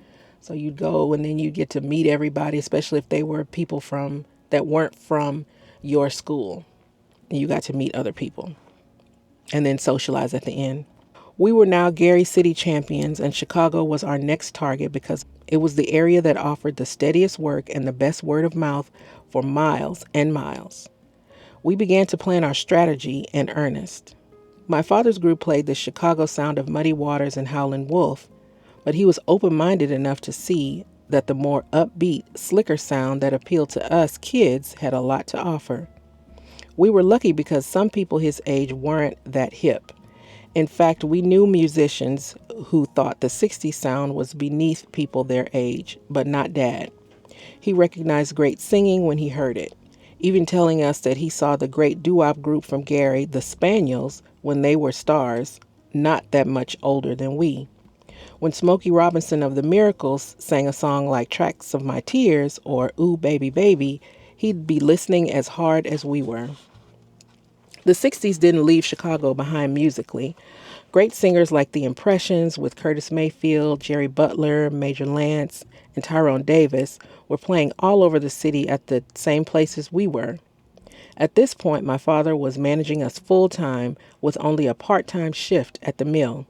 Speaker 2: So you'd go and then you'd get to meet everybody, especially if they were people that weren't from your school. And you got to meet other people and then socialize at the end. We were now Gary City champions, and Chicago was our next target because it was the area that offered the steadiest work and the best word of mouth for miles and miles. We began to plan our strategy in earnest. My father's group played the Chicago sound of Muddy Waters and Howlin' Wolf, but he was open-minded enough to see that the more upbeat, slicker sound that appealed to us kids had a lot to offer. We were lucky because some people his age weren't that hip. In fact, we knew musicians who thought the 60s sound was beneath people their age, but not Dad. He recognized great singing when he heard it, even telling us that he saw the great doo-wop group from Gary, the Spaniels, when they were stars, not that much older than we. When Smokey Robinson of the Miracles sang a song like Tracks of My Tears or Ooh Baby Baby, he'd be listening as hard as we were. The 60s didn't leave Chicago behind musically. Great singers like The Impressions with Curtis Mayfield, Jerry Butler, Major Lance, and Tyrone Davis were playing all over the city at the same places we were. At this point, my father was managing us full-time with only a part-time shift at the mill.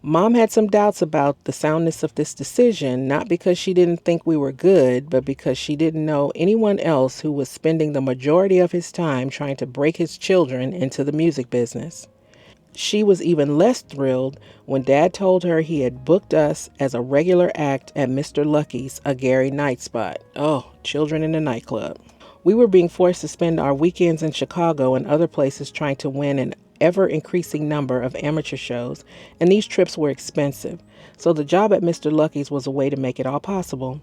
Speaker 2: Mom had some doubts about the soundness of this decision, not because she didn't think we were good, but because she didn't know anyone else who was spending the majority of his time trying to break his children into the music business. She was even less thrilled when Dad told her he had booked us as a regular act at Mr. Lucky's, a Gary night spot. Oh, children in a nightclub. We were being forced to spend our weekends in Chicago and other places trying to win an ever-increasing number of amateur shows, and these trips were expensive, so the job at Mr. Lucky's was a way to make it all possible.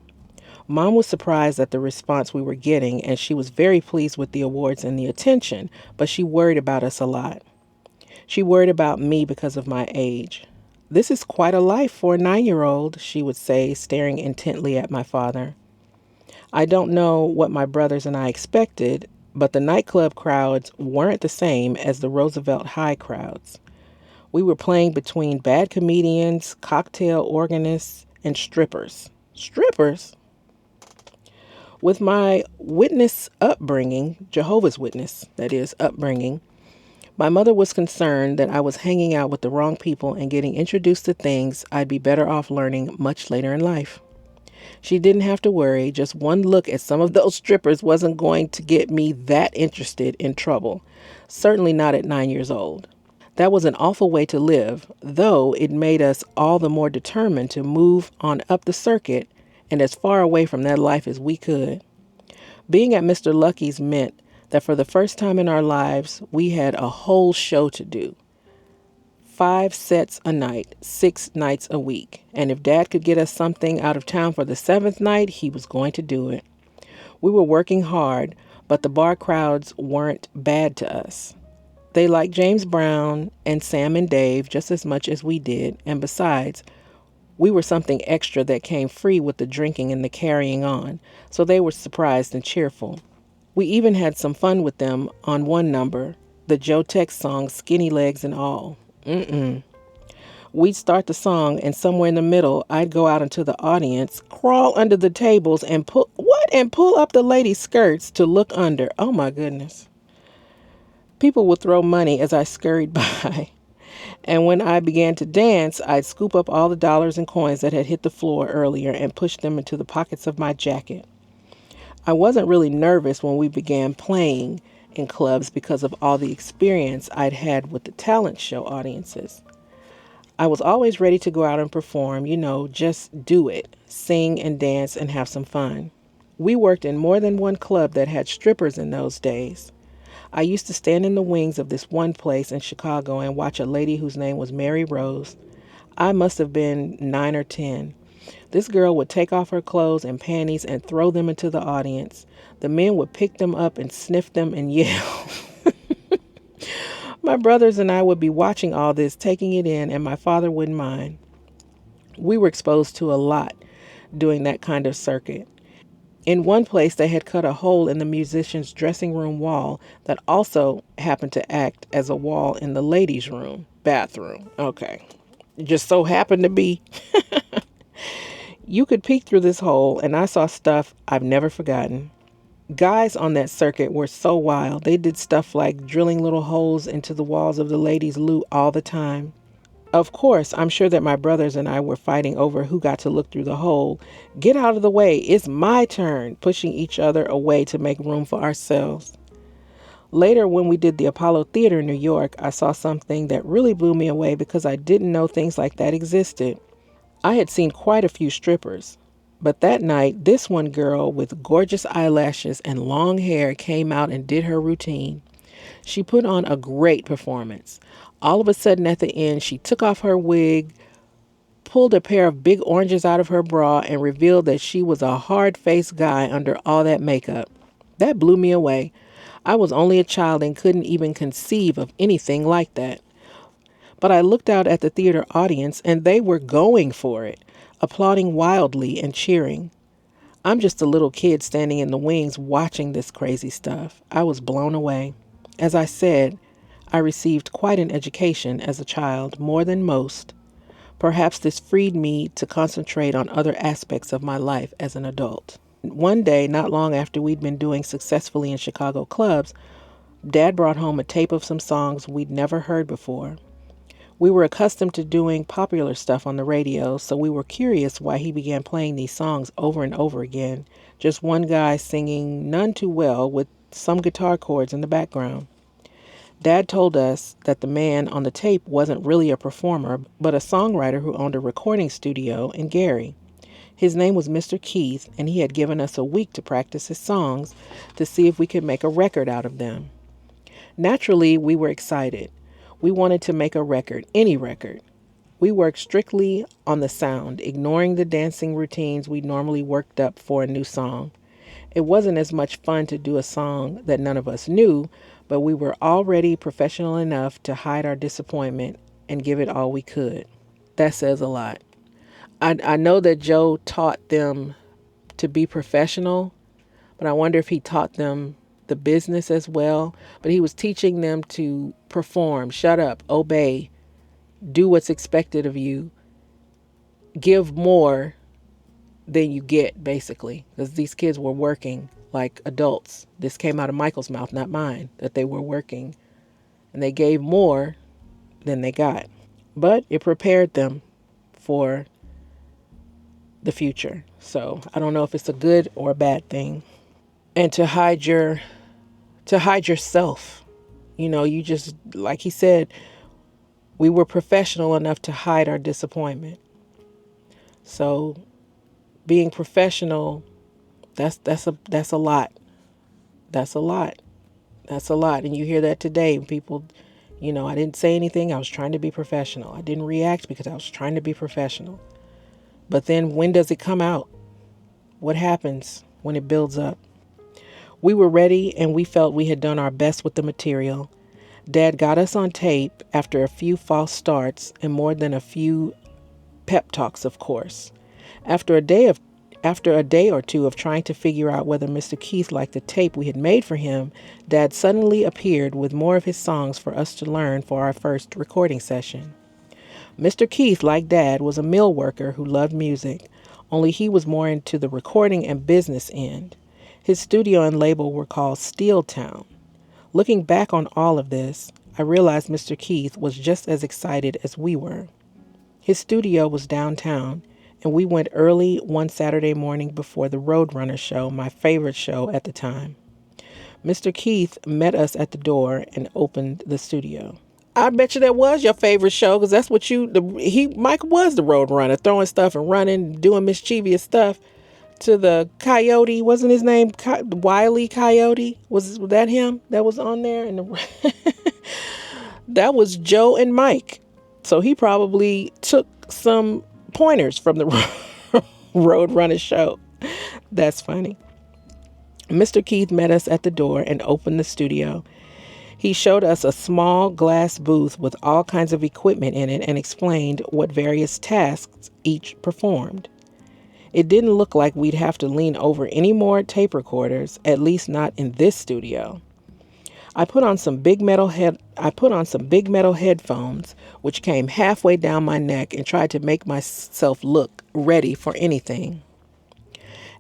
Speaker 2: Mom was surprised at the response we were getting, and she was very pleased with the awards and the attention, but she worried about us a lot. She worried about me because of my age. "This is quite a life for a 9-year-old," she would say, staring intently at my father. I don't know what my brothers and I expected, but the nightclub crowds weren't the same as the Roosevelt High crowds. We were playing between bad comedians, cocktail organists, and strippers. Strippers? With my witness upbringing, Jehovah's Witness, that is, upbringing, my mother was concerned that I was hanging out with the wrong people and getting introduced to things I'd be better off learning much later in life. She didn't have to worry. Just one look at some of those strippers wasn't going to get me that interested in trouble. Certainly not at 9 years old. That was an awful way to live, though it made us all the more determined to move on up the circuit and as far away from that life as we could. Being at Mr. Lucky's meant that for the first time in our lives, we had a whole show to do. 5 sets a night, 6 nights a week. And if Dad could get us something out of town for the 7th night, he was going to do it. We were working hard, but the bar crowds weren't bad to us. They liked James Brown and Sam and Dave just as much as we did, and besides, we were something extra that came free with the drinking and the carrying on, so they were surprised and cheerful. We even had some fun with them on one number, the Joe Tex song Skinny Legs and All. We'd start the song, and somewhere in the middle, I'd go out into the audience, crawl under the tables, and pull up the ladies' skirts to look under. Oh my goodness. People would throw money as I scurried by. And when I began to dance, I'd scoop up all the dollars and coins that had hit the floor earlier and push them into the pockets of my jacket. I wasn't really nervous when we began playing in clubs because of all the experience I'd had with the talent show audiences. I was always ready to go out and perform, just do it, sing and dance and have some fun. We worked in more than one club that had strippers in those days. I used to stand in the wings of this one place in Chicago and watch a lady whose name was Mary Rose. I must have been 9 or 10. This girl would take off her clothes and panties and throw them into the audience. The men would pick them up and sniff them and yell. My brothers and I would be watching all this, taking it in, and my father wouldn't mind. We were exposed to a lot doing that kind of circuit. In one place, they had cut a hole in the musician's dressing room wall that also happened to act as a wall in the ladies' bathroom. Okay. It just so happened to be. You could peek through this hole, and I saw stuff I've never forgotten. Guys on that circuit were so wild. They did stuff like drilling little holes into the walls of the ladies' loot all the time. Of course, I'm sure that my brothers and I were fighting over who got to look through the hole. Get out of the way. It's my turn, pushing each other away to make room for ourselves. Later, when we did the Apollo Theater in New York, I saw something that really blew me away because I didn't know things like that existed. I had seen quite a few strippers, but that night, this one girl with gorgeous eyelashes and long hair came out and did her routine. She put on a great performance. All of a sudden at the end, she took off her wig, pulled a pair of big oranges out of her bra, and revealed that she was a hard-faced guy under all that makeup. That blew me away. I was only a child and couldn't even conceive of anything like that. But I looked out at the theater audience and they were going for it, applauding wildly and cheering. I'm just a little kid standing in the wings watching this crazy stuff. I was blown away. As I said, I received quite an education as a child, more than most. Perhaps this freed me to concentrate on other aspects of my life as an adult. One day, not long after we'd been doing successfully in Chicago clubs, Dad brought home a tape of some songs we'd never heard before. We were accustomed to doing popular stuff on the radio, so we were curious why he began playing these songs over and over again, just one guy singing none too well with some guitar chords in the background. Dad told us that the man on the tape wasn't really a performer, but a songwriter who owned a recording studio in Gary. His name was Mr. Keith, and he had given us a week to practice his songs to see if we could make a record out of them. Naturally, we were excited. We wanted to make a record, any record. We worked strictly on the sound, ignoring the dancing routines we normally worked up for a new song. It wasn't as much fun to do a song that none of us knew, but we were already professional enough to hide our disappointment and give it all we could. That says a lot. I know that Joe taught them to be professional, but I wonder if he taught them the business as well. But he was teaching them to perform, shut up, obey, do what's expected of you, give more than you get, basically, because these kids were working like adults. This came out of Michael's mouth, not mine, that they were working, and they gave more than they got. But it prepared them for the future. So I don't know if it's a good or a bad thing. And to hide yourself, you just, like he said, we were professional enough to hide our disappointment. So being professional, that's a lot. That's a lot. That's a lot. And you hear that today. People, I didn't say anything. I was trying to be professional. I didn't react because I was trying to be professional. But then when does it come out? What happens when it builds up? We were ready and we felt we had done our best with the material. Dad got us on tape after a few false starts and more than a few pep talks, of course. After a day or two of trying to figure out whether Mr. Keith liked the tape we had made for him, Dad suddenly appeared with more of his songs for us to learn for our first recording session. Mr. Keith, like Dad, was a mill worker who loved music, only he was more into the recording and business end. His studio and label were called Steel Town. Looking back on all of this, I realized Mr. Keith was just as excited as we were. His studio was downtown, and we went early one Saturday morning before the Roadrunner show, my favorite show at the time. Mr. Keith met us at the door and opened the studio. I bet you that was your favorite show, because that's what Mike was the Roadrunner, throwing stuff and running, doing mischievous stuff to the Coyote. Wasn't his name Wile E. Coyote? Was that him that was on there? And that was Joe and Mike. So he probably took some pointers from the Roadrunner show. That's funny. Mr. Keith met us at the door and opened the studio. He showed us a small glass booth with all kinds of equipment in it and explained what various tasks each performed. It didn't look like we'd have to lean over any more tape recorders, at least not in this studio. I put on some big metal headphones, which came halfway down my neck, and tried to make myself look ready for anything.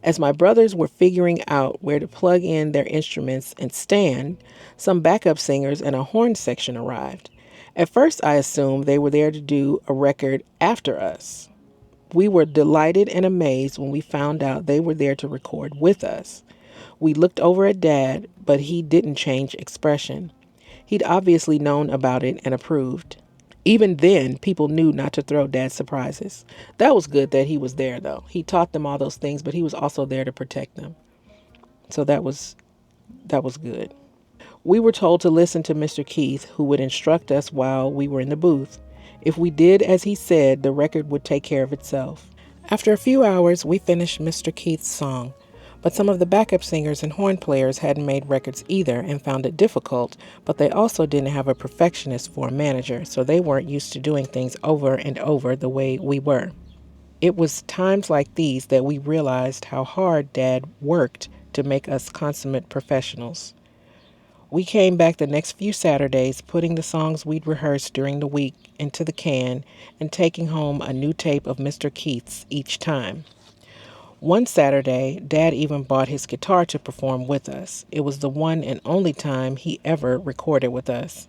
Speaker 2: As my brothers were figuring out where to plug in their instruments and stand, some backup singers and a horn section arrived. At first, I assumed they were there to do a record after us. We were delighted and amazed when we found out they were there to record with us. We looked over at Dad, but he didn't change expression. He'd obviously known about it and approved. Even then, people knew not to throw Dad surprises. That was good that he was there, though. He taught them all those things, but he was also there to protect them. So that was good. We were told to listen to Mr. Keith, who would instruct us while we were in the booth. If we did as he said, the record would take care of itself. After a few hours, we finished Mr. Keith's song. But some of the backup singers and horn players hadn't made records either and found it difficult, but they also didn't have a perfectionist for a manager, so they weren't used to doing things over and over the way we were. It was times like these that we realized how hard Dad worked to make us consummate professionals. We came back the next few Saturdays, putting the songs we'd rehearsed during the week into the can and taking home a new tape of Mr. Keith's each time. One Saturday, Dad even bought his guitar to perform with us. It was the one and only time he ever recorded with us.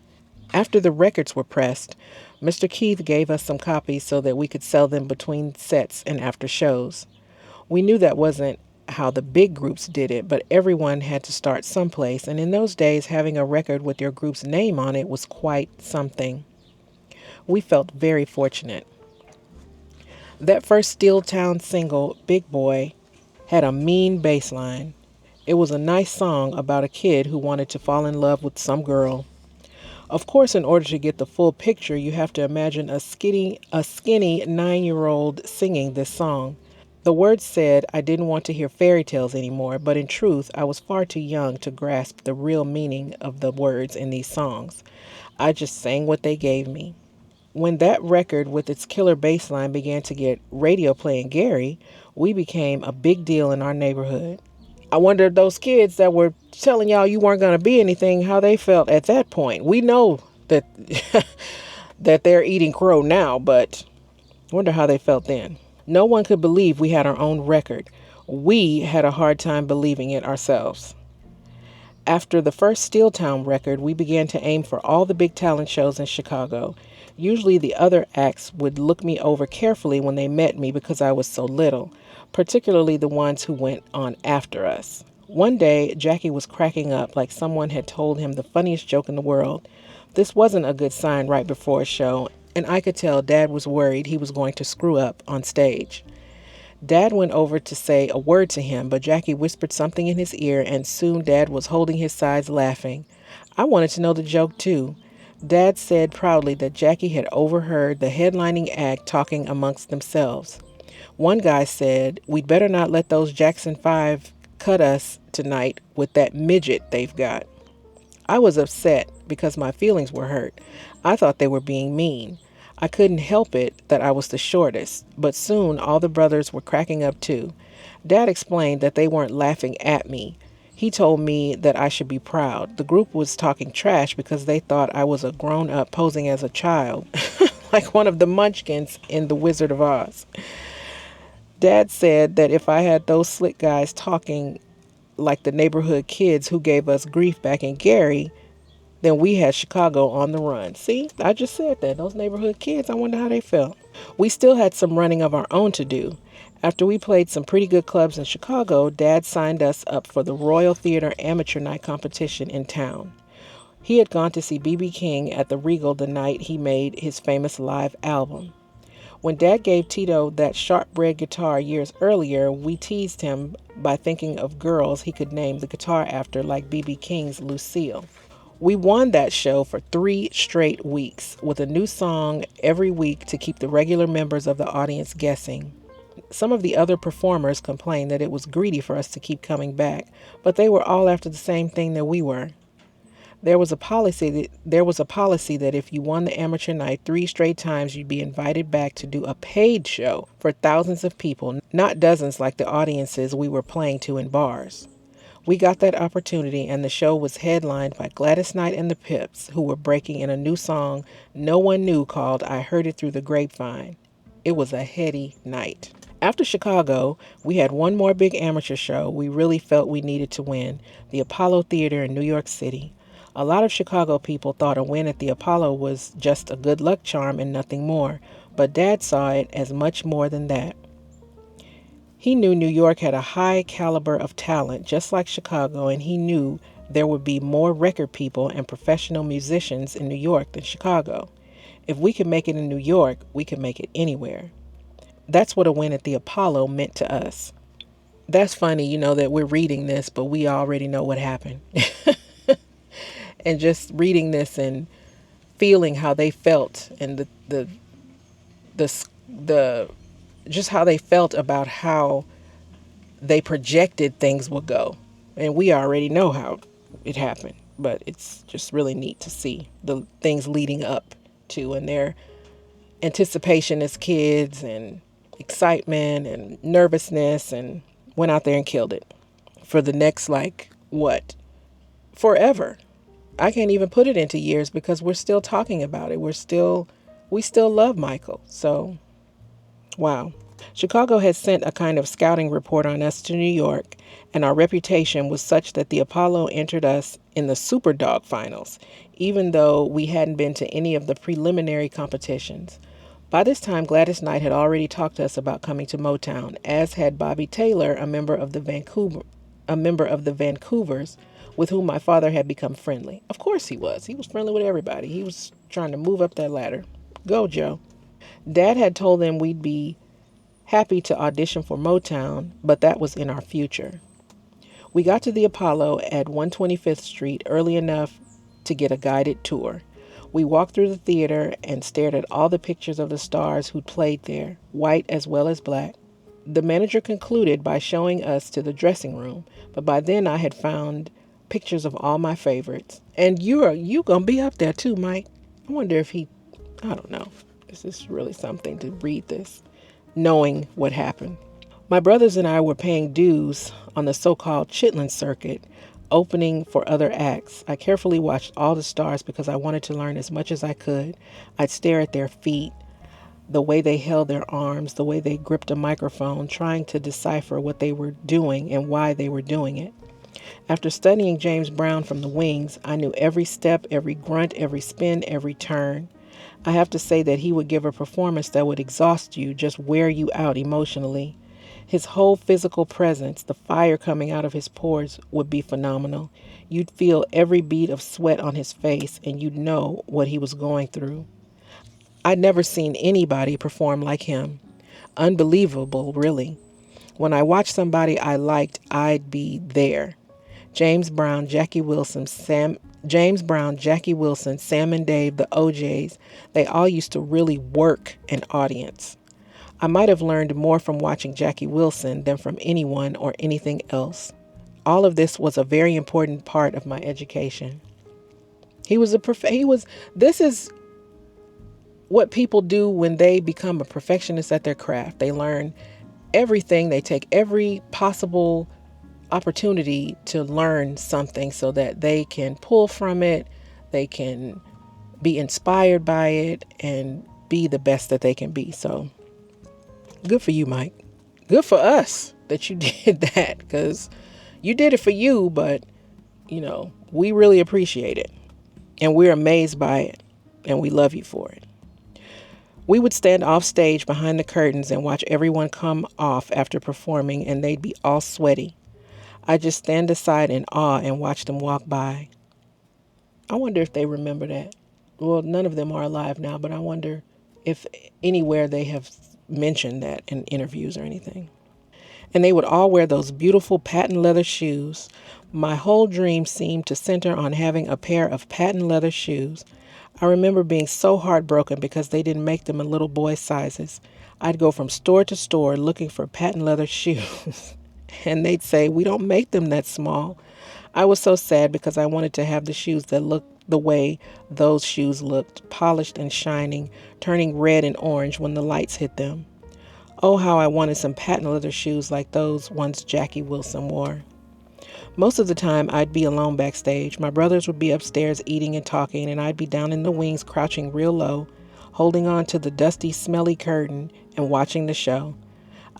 Speaker 2: After the records were pressed, Mr. Keith gave us some copies so that we could sell them between sets and after shows. We knew that wasn't how the big groups did it, but everyone had to start someplace, and in those days, having a record with your group's name on it was quite something. We felt very fortunate. That first Steeltown single, Big Boy, had a mean bass line. It was a nice song about a kid who wanted to fall in love with some girl. Of course, in order to get the full picture, you have to imagine a skinny 9-year-old singing this song. The words said I didn't want to hear fairy tales anymore, but in truth, I was far too young to grasp the real meaning of the words in these songs. I just sang what they gave me. When that record with its killer bass line began to get radio play in Gary, we became a big deal in our neighborhood. I wonder if those kids that were telling y'all you weren't going to be anything, how they felt at that point. We know that that they're eating crow now, but I wonder how they felt then. No one could believe we had our own record. We had a hard time believing it ourselves. After the first Steeltown record, we began to aim for all the big talent shows in Chicago. Usually the other acts would look me over carefully when they met me because I was so little, particularly the ones who went on after us. One day, Jackie was cracking up like someone had told him the funniest joke in the world. This wasn't a good sign right before a show, and I could tell Dad was worried he was going to screw up on stage. Dad went over to say a word to him, but Jackie whispered something in his ear, and soon Dad was holding his sides laughing. I wanted to know the joke, too. Dad said proudly that Jackie had overheard the headlining act talking amongst themselves. One guy said, "We'd better not let those Jackson 5 cut us tonight with that midget they've got." I was upset because my feelings were hurt. I thought they were being mean. I couldn't help it that I was the shortest, but soon all the brothers were cracking up too. Dad explained that they weren't laughing at me. He told me that I should be proud. The group was talking trash because they thought I was a grown-up posing as a child, like one of the munchkins in The Wizard of Oz. Dad said that if I had those slick guys talking like the neighborhood kids who gave us grief back in Gary, then we had Chicago on the run. See, I just said that. Those neighborhood kids, I wonder how they felt. We still had some running of our own to do. After we played some pretty good clubs in Chicago, Dad signed us up for the Royal Theater Amateur Night competition in town. He had gone to see B.B. King at the Regal the night he made his famous live album. When Dad gave Tito that sharp-bred guitar years earlier, we teased him by thinking of girls he could name the guitar after, like B.B. King's Lucille. We won that show for 3 straight weeks, with a new song every week to keep the regular members of the audience guessing. Some of the other performers complained that it was greedy for us to keep coming back, but they were all after the same thing that we were. There was a policy that if you won the amateur night 3 straight times, you'd be invited back to do a paid show for thousands of people, not dozens like the audiences we were playing to in bars. We got that opportunity, and the show was headlined by Gladys Knight and the Pips, who were breaking in a new song no one knew called I Heard It Through the Grapevine. It was a heady night. After Chicago, we had one more big amateur show we really felt we needed to win, the Apollo Theater in New York City. A lot of Chicago people thought a win at the Apollo was just a good luck charm and nothing more, but Dad saw it as much more than that. He knew New York had a high caliber of talent, just like Chicago, and he knew there would be more record people and professional musicians in New York than Chicago. If we could make it in New York, we could make it anywhere. That's what a win at the Apollo meant to us. That's funny, that we're reading this, but we already know what happened. And just reading this and feeling how they felt, and the just how they felt about how they projected things would go. And we already know how it happened. But it's just really neat to see the things leading up to and their anticipation as kids and excitement and nervousness, and went out there and killed it for the next, like, what? Forever. I can't even put it into years because we're still talking about it. We still love Michael. So, wow. Chicago had sent a kind of scouting report on us to New York, and our reputation was such that the Apollo entered us in the Superdog finals, even though we hadn't been to any of the preliminary competitions. By this time, Gladys Knight had already talked to us about coming to Motown, as had Bobby Taylor, a member of the Vancouvers, with whom my father had become friendly. Of course he was. He was friendly with everybody. He was trying to move up that ladder. Go, Joe. Dad had told them we'd be happy to audition for Motown, but that was in our future. We got to the Apollo at 125th Street early enough to get a guided tour. We walked through the theater and stared at all the pictures of the stars who'd played there, white as well as black. The manager concluded by showing us to the dressing room, but by then I had found pictures of all my favorites. And you gonna be up there too, Mike. I wonder if I don't know. This is really something to read this, knowing what happened. My brothers and I were paying dues on the so-called Chitlin circuit, opening for other acts. I carefully watched all the stars because I wanted to learn as much as I could. I'd stare at their feet, the way they held their arms, the way they gripped a microphone, trying to decipher what they were doing and why they were doing it. After studying James Brown from the wings, I knew every step, every grunt, every spin, every turn. I have to say that he would give a performance that would exhaust you, just wear you out emotionally. His whole physical presence, the fire coming out of his pores, would be phenomenal. You'd feel every bead of sweat on his face, and you'd know what he was going through. I'd never seen anybody perform like him. Unbelievable, really. When I watched somebody I liked, I'd be there. James Brown, Jackie Wilson, Sam and Dave, the OJs, they all used to really work an audience. I might have learned more from watching Jackie Wilson than from anyone or anything else. All of this was a very important part of my education. This is what people do when they become a perfectionist at their craft. They learn everything, they take every possible opportunity to learn something so that they can pull from it, they can be inspired by it, and be the best that they can be. So good for you, Mike. Good for us that you did that, because you did it for you, but we really appreciate it, and we're amazed by it, and we love you for it. We would stand off stage behind the curtains and watch everyone come off after performing, and they'd be all sweaty. I'd just stand aside in awe and watch them walk by. I wonder if they remember that. Well, none of them are alive now, but I wonder if anywhere they have mentioned that in interviews or anything. And they would all wear those beautiful patent leather shoes. My whole dream seemed to center on having a pair of patent leather shoes. I remember being so heartbroken because they didn't make them in little boy sizes. I'd go from store to store looking for patent leather shoes. And they'd say, "We don't make them that small." I was so sad because I wanted to have the shoes that looked the way those shoes looked, polished and shining, turning red and orange when the lights hit them. Oh, how I wanted some patent leather shoes like those ones Jackie Wilson wore. Most of the time, I'd be alone backstage. My brothers would be upstairs eating and talking, and I'd be down in the wings crouching real low, holding on to the dusty, smelly curtain and watching the show.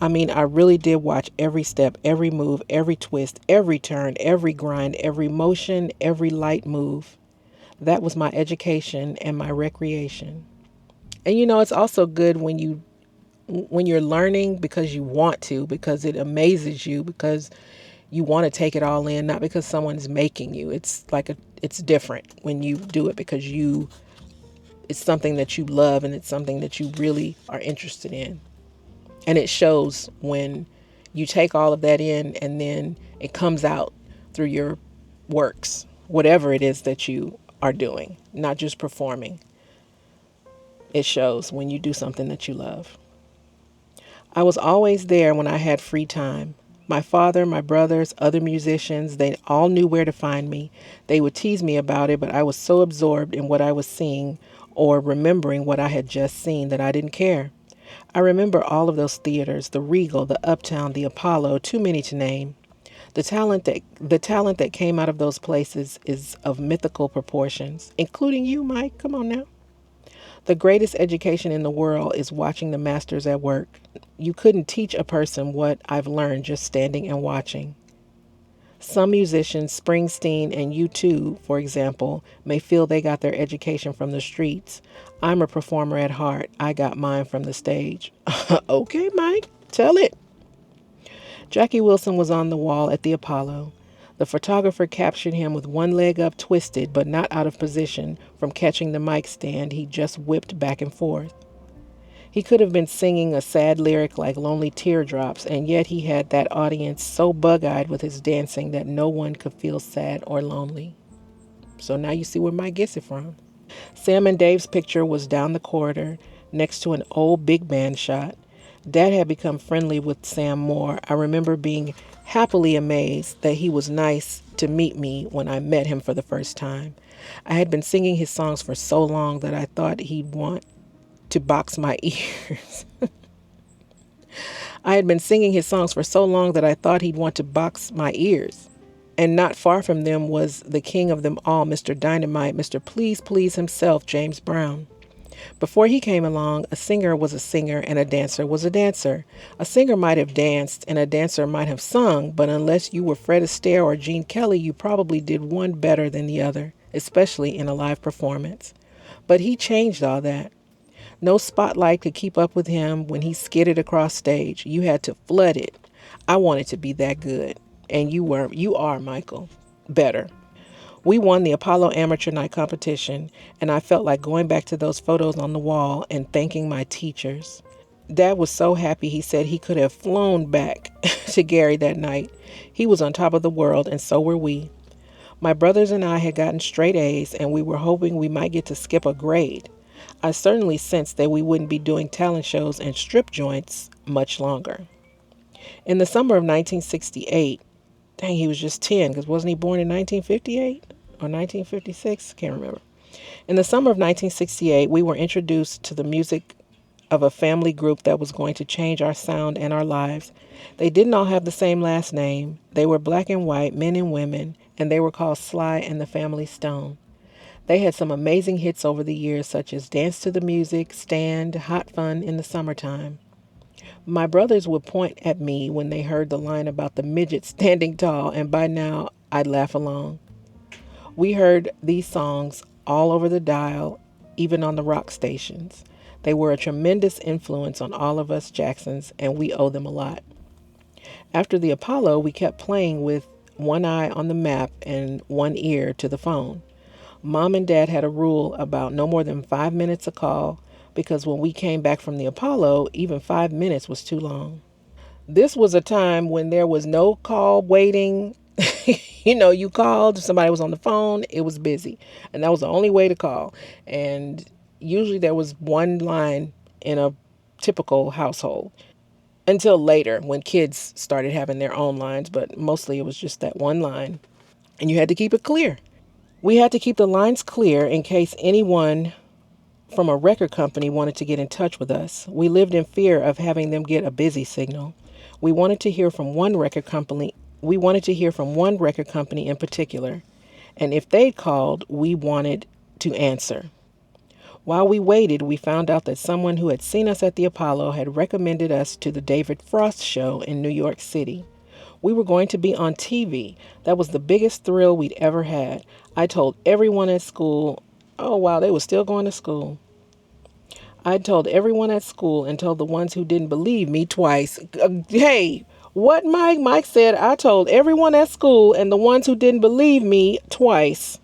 Speaker 2: I mean, I really did watch every step, every move, every twist, every turn, every grind, every motion, every light move. That was my education and my recreation. And it's also good when you're learning because you want to, because it amazes you, because you want to take it all in, not because someone is making you. It's different when you do it because it's something that you love and it's something that you really are interested in. And it shows when you take all of that in and then it comes out through your works, whatever it is that you are doing, not just performing. It shows when you do something that you love. I was always there when I had free time. My father, my brothers, other musicians, they all knew where to find me. They would tease me about it, but I was so absorbed in what I was seeing or remembering what I had just seen that I didn't care. I remember all of those theaters, the Regal, the Uptown, the Apollo, too many to name. The talent that came out of those places is of mythical proportions, including you, Mike. Come on now. The greatest education in the world is watching the masters at work. You couldn't teach a person what I've learned just standing and watching. Some musicians, Springsteen and U2, for example, may feel they got their education from the streets. I'm a performer at heart. I got mine from the stage. Okay, Mike, tell it. Jackie Wilson was on the wall at the Apollo. The photographer captured him with one leg up twisted but not out of position from catching the mic stand he just whipped back and forth. He could have been singing a sad lyric like Lonely Teardrops, and yet he had that audience so bug-eyed with his dancing that no one could feel sad or lonely. So now you see where Mike gets it from. Sam and Dave's picture was down the corridor next to an old big band shot. Dad had become friendly with Sam Moore. I remember being happily amazed that he was nice to meet me when I met him for the first time. I had been singing his songs for so long that I thought he'd want to box my ears. I had been singing his songs for so long that I thought he'd want to box my ears. And not far from them was the king of them all, Mr. Dynamite, Mr. Please Please himself, James Brown. Before he came along, a singer was a singer and a dancer was a dancer. A singer might have danced and a dancer might have sung, but unless you were Fred Astaire or Gene Kelly, you probably did one better than the other, especially in a live performance. But he changed all that. No spotlight could keep up with him when he skidded across stage. You had to flood it. I wanted to be that good. And you are, Michael. Better. We won the Apollo Amateur Night competition, and I felt like going back to those photos on the wall and thanking my teachers. Dad was so happy he said he could have flown back to Gary that night. He was on top of the world, and so were we. My brothers and I had gotten straight A's, and we were hoping we might get to skip a grade. I certainly sensed that we wouldn't be doing talent shows and strip joints much longer. In the summer of 1968, dang, he was just 10, because wasn't he born in 1958 or 1956? Can't remember. In the summer of 1968, we were introduced to the music of a family group that was going to change our sound and our lives. They didn't all have the same last name. They were black and white, men and women, and they were called Sly and the Family Stone. They had some amazing hits over the years, such as Dance to the Music, Stand, Hot Fun in the Summertime. My brothers would point at me when they heard the line about the midget standing tall, and by now I'd laugh along. We heard these songs all over the dial, even on the rock stations. They were a tremendous influence on all of us Jacksons, and we owe them a lot. After the Apollo, we kept playing with one eye on the map and one ear to the phone. Mom and Dad had a rule about no more than 5 minutes a call, because when we came back from the Apollo, even 5 minutes was too long. This was a time when there was no call waiting. You called, if somebody was on the phone, it was busy. And that was the only way to call. And usually there was one line in a typical household. Until later, when kids started having their own lines, but mostly it was just that one line. And you had to keep it clear. We had to keep the lines clear in case anyone from a record company wanted to get in touch with us. We lived in fear of having them get a busy signal. We wanted to hear from one record company. We wanted to hear from one record company in particular. And if they called, we wanted to answer. While we waited, we found out that someone who had seen us at the Apollo had recommended us to the David Frost show in New York City. We were going to be on TV. That was the biggest thrill we'd ever had. I told everyone at school. Oh, wow, they were still going to school. I told everyone at school and told the ones who didn't believe me twice. Hey, what, Mike? Mike said, I told everyone at school and the ones who didn't believe me twice.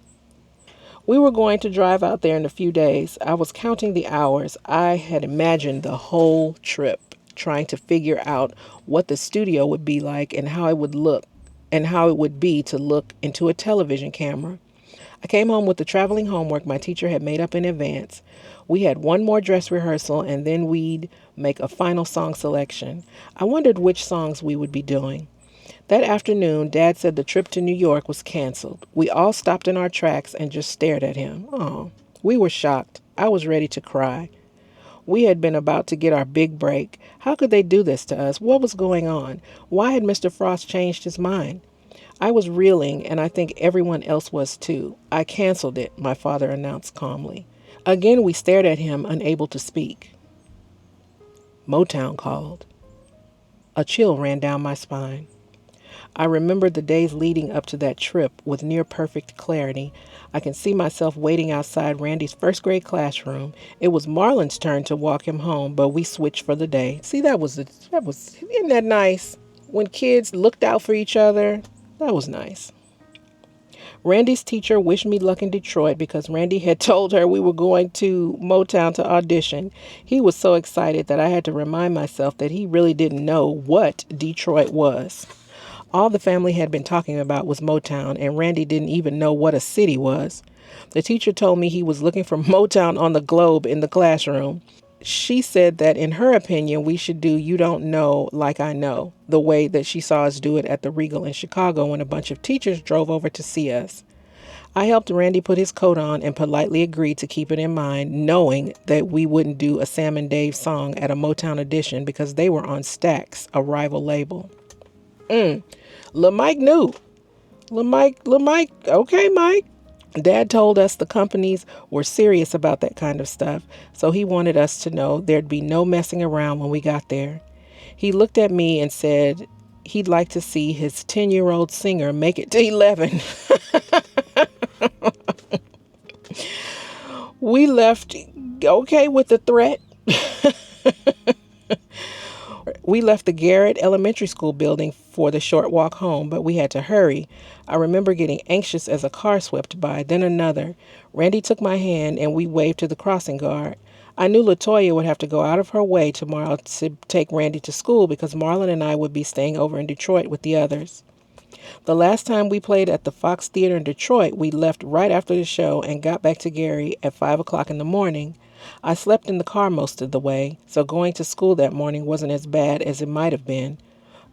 Speaker 2: We were going to drive out there in a few days. I was counting the hours. I had imagined the whole trip, trying to figure out what the studio would be like and how it would look and how it would be to look into a television camera. I came home with the traveling homework my teacher had made up in advance. We had one more dress rehearsal and then we'd make a final song selection. I wondered which songs we would be doing. That afternoon, Dad said the trip to New York was canceled. We all stopped in our tracks and just stared at him. Oh, we were shocked. I was ready to cry. We had been about to get our big break. How could they do this to us? What was going on? Why had Mr. Frost changed his mind? I was reeling, and I think everyone else was too. I canceled it, my father announced calmly. Again, we stared at him, unable to speak. Motown called. A chill ran down my spine. I remembered the days leading up to that trip with near perfect clarity. I can see myself waiting outside Randy's first grade classroom. It was Marlon's turn to walk him home, but we switched for the day. See, isn't that nice? When kids looked out for each other, that was nice. Randy's teacher wished me luck in Detroit because Randy had told her we were going to Motown to audition. He was so excited that I had to remind myself that he really didn't know what Detroit was. All the family had been talking about was Motown, and Randy didn't even know what a city was. The teacher told me he was looking for Motown on the globe in the classroom. She said that in her opinion, we should do You Don't Know Like I Know, the way that she saw us do it at the Regal in Chicago when a bunch of teachers drove over to see us. I helped Randy put his coat on and politely agreed to keep it in mind, knowing that we wouldn't do a Sam and Dave song at a Motown audition because they were on Stax, a rival label. Lil Mike knew. Lil Mike, okay, Mike. Dad told us the companies were serious about that kind of stuff, so he wanted us to know there'd be no messing around when we got there. He looked at me and said he'd like to see his 10-year-old singer make it to 11. We left okay with the threat. We left the Garrett Elementary School building for the short walk home, but we had to hurry. I remember getting anxious as a car swept by, then another. Randy took my hand and we waved to the crossing guard. I knew LaToya would have to go out of her way tomorrow to take Randy to school because Marlon and I would be staying over in Detroit with the others. The last time we played at the Fox Theater in Detroit, we left right after the show and got back to Gary at 5 o'clock in the morning. I slept in the car most of the way, so going to school that morning wasn't as bad as it might have been.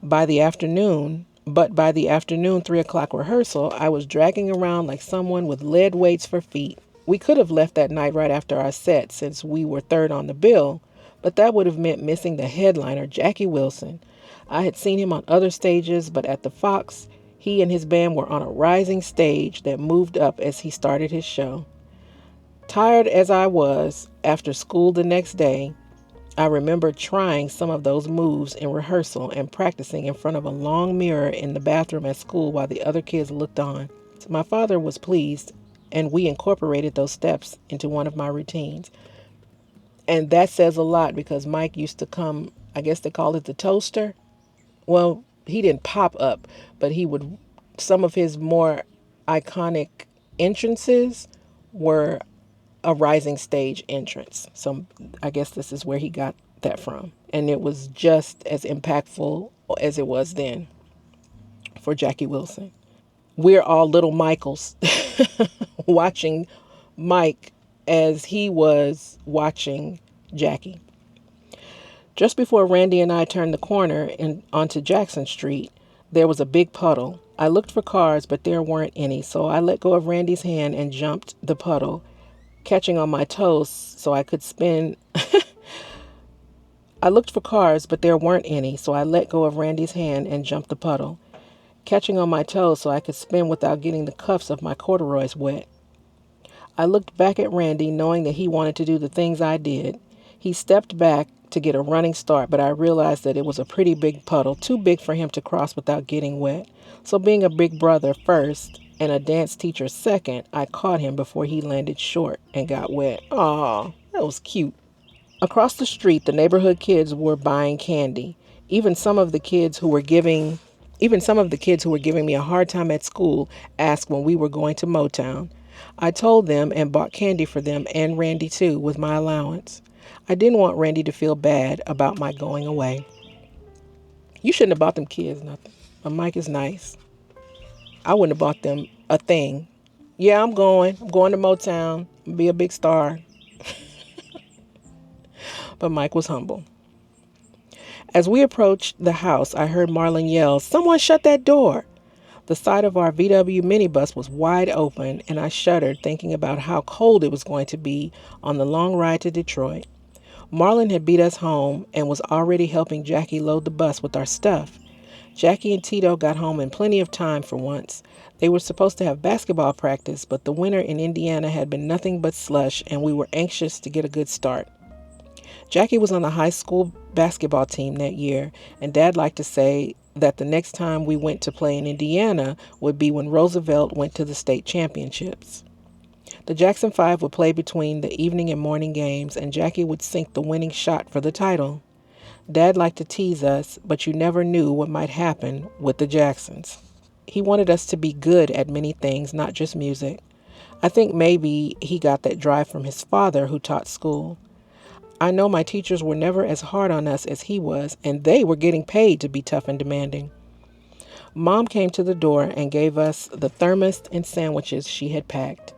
Speaker 2: By the afternoon, 3 o'clock rehearsal, I was dragging around like someone with lead weights for feet. We could have left that night right after our set since we were third on the bill, but that would have meant missing the headliner, Jackie Wilson. I had seen him on other stages, but at the Fox, he and his band were on a rising stage that moved up as he started his show. Tired as I was after school the next day, I remember trying some of those moves in rehearsal and practicing in front of a long mirror in the bathroom at school while the other kids looked on. My father was pleased, and we incorporated those steps into one of my routines. And that says a lot because Mike used to come, I guess they call it the toaster. Well, he didn't pop up, but some of his more iconic entrances were a rising stage entrance. So I guess this is where he got that from. And it was just as impactful as it was then for Jackie Wilson. We're all little Michaels watching Mike as he was watching Jackie. Just before Randy and I turned the corner onto Jackson Street, there was a big puddle. I looked for cars, but there weren't any, so I let go of Randy's hand and jumped the puddle, catching on my toes so I could spin. I looked for cars, but there weren't any, so I let go of Randy's hand and jumped the puddle, catching on my toes so I could spin without getting the cuffs of my corduroys wet. I looked back at Randy, knowing that he wanted to do the things I did. He stepped back to get a running start, but I realized that it was a pretty big puddle, too big for him to cross without getting wet. So being a big brother first and a dance teacher second, I caught him before he landed short and got wet. Aw, that was cute. Across the street, the neighborhood kids were buying candy. Even some of the kids who were giving me a hard time at school asked when we were going to Motown. I told them and bought candy for them and Randy too with my allowance. I didn't want Randy to feel bad about my going away. You shouldn't have bought them kids nothing. But Mike is nice. I wouldn't have bought them a thing. Yeah, I'm going to Motown, be a big star. But Mike was humble. As we approached the house, I heard Marlon yell, "Someone shut that door!" The side of our VW minibus was wide open, and I shuddered thinking about how cold it was going to be on the long ride to Detroit. Marlon had beat us home and was already helping Jackie load the bus with our stuff. Jackie and Tito got home in plenty of time for once. They were supposed to have basketball practice, but the winter in Indiana had been nothing but slush, and we were anxious to get a good start. Jackie was on the high school basketball team that year, and Dad liked to say that the next time we went to play in Indiana would be when Roosevelt went to the state championships. The Jackson Five would play between the evening and morning games, and Jackie would sink the winning shot for the title. Dad liked to tease us, but you never knew what might happen with the Jacksons. He wanted us to be good at many things, not just music. I think maybe he got that drive from his father, who taught school. I know my teachers were never as hard on us as he was, and they were getting paid to be tough and demanding. Mom came to the door and gave us the thermos and sandwiches she had packed.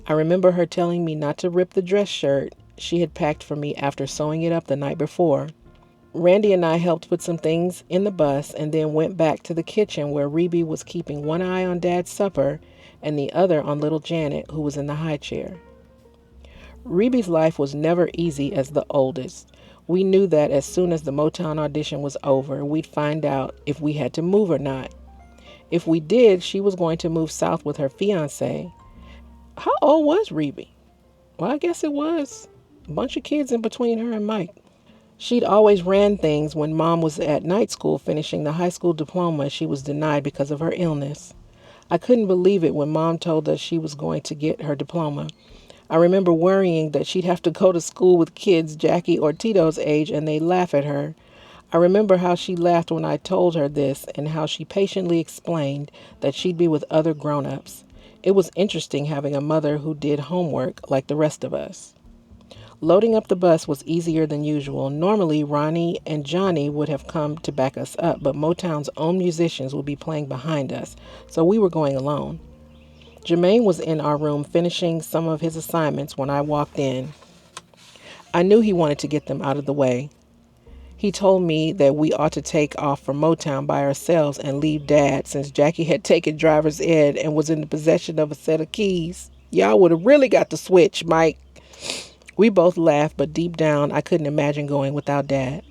Speaker 2: I remember her telling me not to rip the dress shirt she had packed for me after sewing it up the night before. Randy and I helped put some things in the bus and then went back to the kitchen where Reby was keeping one eye on Dad's supper and the other on little Janet, who was in the high chair. Reby's life was never easy as the oldest. We knew that as soon as the Motown audition was over, we'd find out if we had to move or not. If we did, she was going to move south with her fiancé. How old was Reby? Well, I guess it was a bunch of kids in between her and Mike. She'd always ran things when Mom was at night school finishing the high school diploma she was denied because of her illness. I couldn't believe it when Mom told us she was going to get her diploma. I remember worrying that she'd have to go to school with kids Jackie or Tito's age and they'd laugh at her. I remember how she laughed when I told her this and how she patiently explained that she'd be with other grown-ups. It was interesting having a mother who did homework like the rest of us. Loading up the bus was easier than usual. Normally, Ronnie and Johnny would have come to back us up, but Motown's own musicians would be playing behind us, so we were going alone. Jermaine was in our room finishing some of his assignments when I walked in. I knew he wanted to get them out of the way. He told me that we ought to take off from Motown by ourselves and leave Dad since Jackie had taken driver's ed and was in the possession of a set of keys. Y'all would have really got to switch, Mike. We both laughed, but deep down, I couldn't imagine going without Dad.